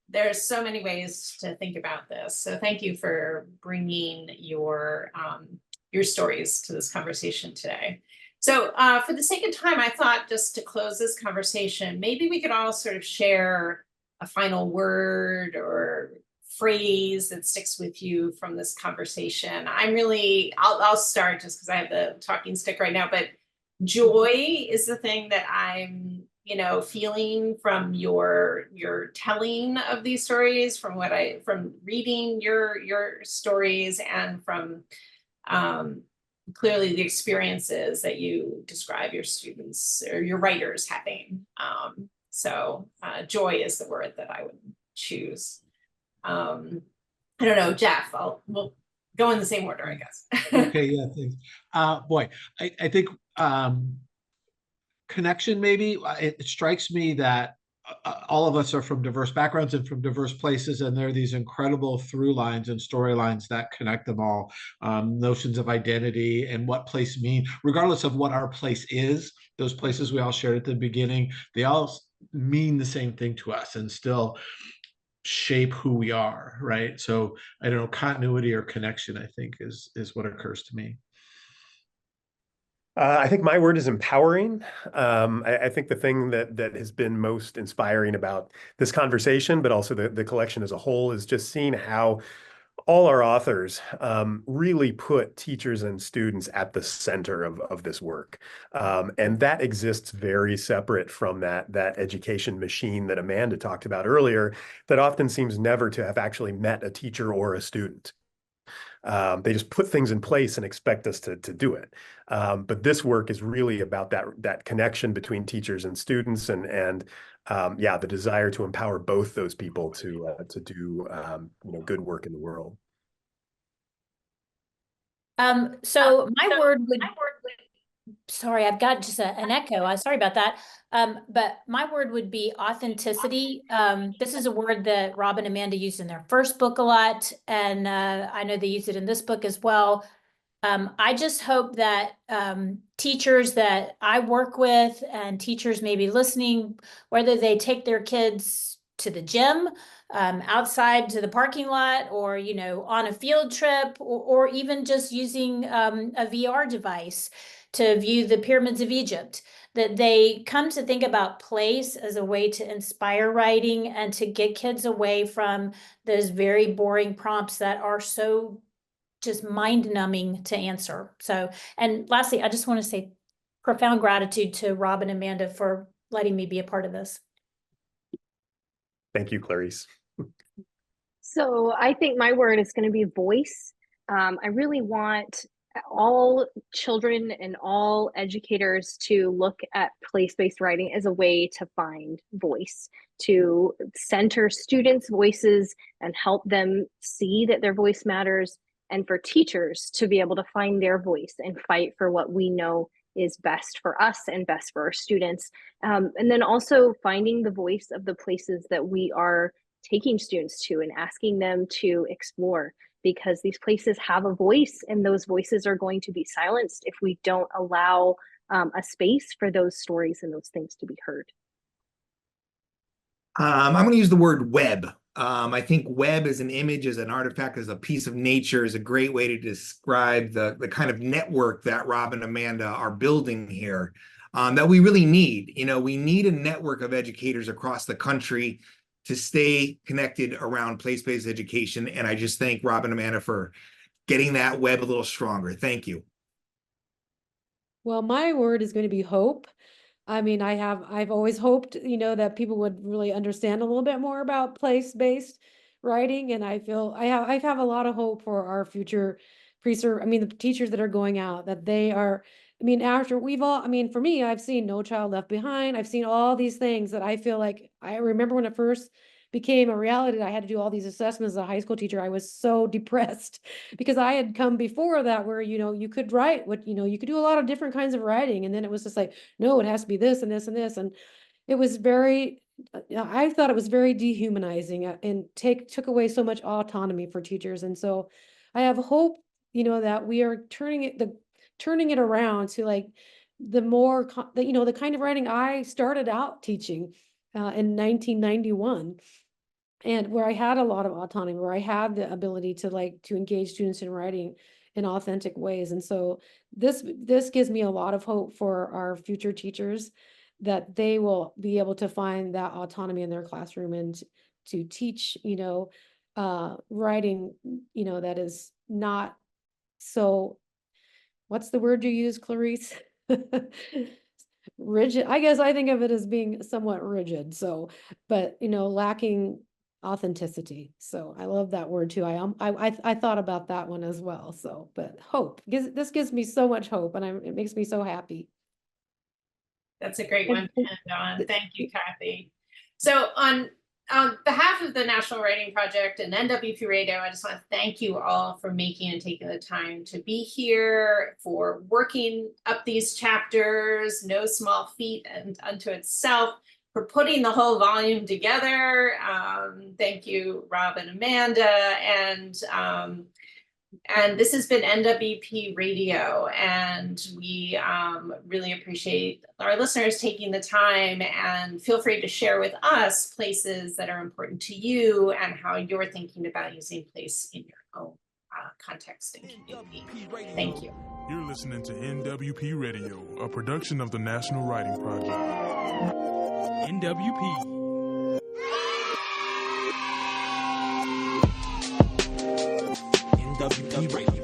there's so many ways to think about this. So thank you for bringing your stories to this conversation today. So for the sake of time, I thought, just to close this conversation, maybe we could all sort of share a final word or phrase that sticks with you from this conversation. I'll start, just because I have the talking stick right now, but joy is the thing that I'm, feeling from your telling of these stories, from reading your stories, and from clearly the experiences that you describe your students or your writers having. So joy is the word that I would choose. I don't know, Jeff, we'll go in the same order, I guess. Okay, yeah, thanks. Boy, I think connection, maybe. It strikes me that all of us are from diverse backgrounds and from diverse places, and there are these incredible through lines and storylines that connect them all. Notions of identity and what place mean, regardless of what our place is. Those places we all shared at the beginning, they all mean the same thing to us and still shape who we are, right? So I don't know, continuity or connection, I think is what occurs to me. I think my word is empowering. I think the thing that has been most inspiring about this conversation, but also the collection as a whole, is just seeing how all our authors really put teachers and students at the center of this work. And that exists very separate from that education machine that Amanda talked about earlier, that often seems never to have actually met a teacher or a student. They just put things in place and expect us to do it. But this work is really about that connection between teachers and students, and yeah, the desire to empower both those people to do good work in the world. So my word would, sorry, I've got just an echo. Sorry about that. But my word would be authenticity. This is a word that Rob and Amanda used in their first book a lot, and I know they use it in this book as well. I just hope that teachers that I work with and teachers maybe listening, whether they take their kids to the gym, outside to the parking lot, or on a field trip, or even just using a VR device to view the pyramids of Egypt, that they come to think about place as a way to inspire writing and to get kids away from those very boring prompts that are so just mind-numbing to answer. So, and lastly, I just want to say profound gratitude to Rob and Amanda for letting me be a part of this. Thank you, Clarice. So I think my word is going to be voice. I really want all children and all educators to look at place-based writing as a way to find voice, to center students' voices and help them see that their voice matters, and for teachers to be able to find their voice and fight for what we know is best for us and best for our students. And then also finding the voice of the places that we are taking students to and asking them to explore, because these places have a voice, and those voices are going to be silenced if we don't allow a space for those stories and those things to be heard. I'm going to use the word web. I think web as an image, as an artifact, as a piece of nature is a great way to describe the kind of network that Rob and Amanda are building here, that we really need. We need a network of educators across the country to stay connected around place-based education. And I just thank Rob and Amanda for getting that web a little stronger. Thank you. Well, my word is going to be hope. I mean, I've always hoped, that people would really understand a little bit more about place-based writing. And I feel I have a lot of hope for our future the teachers that are going out, that they are, after for me, I've seen No Child Left Behind. I've seen all these things that I feel like, I remember when it first became a reality that I had to do all these assessments as a high school teacher, I was so depressed because I had come before that where, you could write you could do a lot of different kinds of writing. And then it was just like, no, it has to be this and this and this. And it was I thought it was very dehumanizing and took away so much autonomy for teachers. And so I have hope, that we are turning it around to like the kind of writing I started out teaching in 1991, and where I had a lot of autonomy, where I had the ability to engage students in writing in authentic ways. And so this gives me a lot of hope for our future teachers, that they will be able to find that autonomy in their classroom and to teach, writing, that is not so, what's the word you use, Clarice? Rigid. I guess I think of it as being somewhat rigid. So, but lacking authenticity. So I love that word too. I thought about that one as well. So, but hope, this gives me so much hope, and it makes me so happy. That's a great one to end on. Thank you, Kathy. So on behalf of the National Writing Project and NWP Radio, I just want to thank you all for making and taking the time to be here, for working up these chapters, no small feat and unto itself, for putting the whole volume together. Thank you, Rob and Amanda. And this has been NWP Radio, and we really appreciate our listeners taking the time, and feel free to share with us places that are important to you and how you're thinking about using place in your own context and community. Thank you. You're listening to NWP Radio, a production of the National Writing Project. NWP. NWP Radio.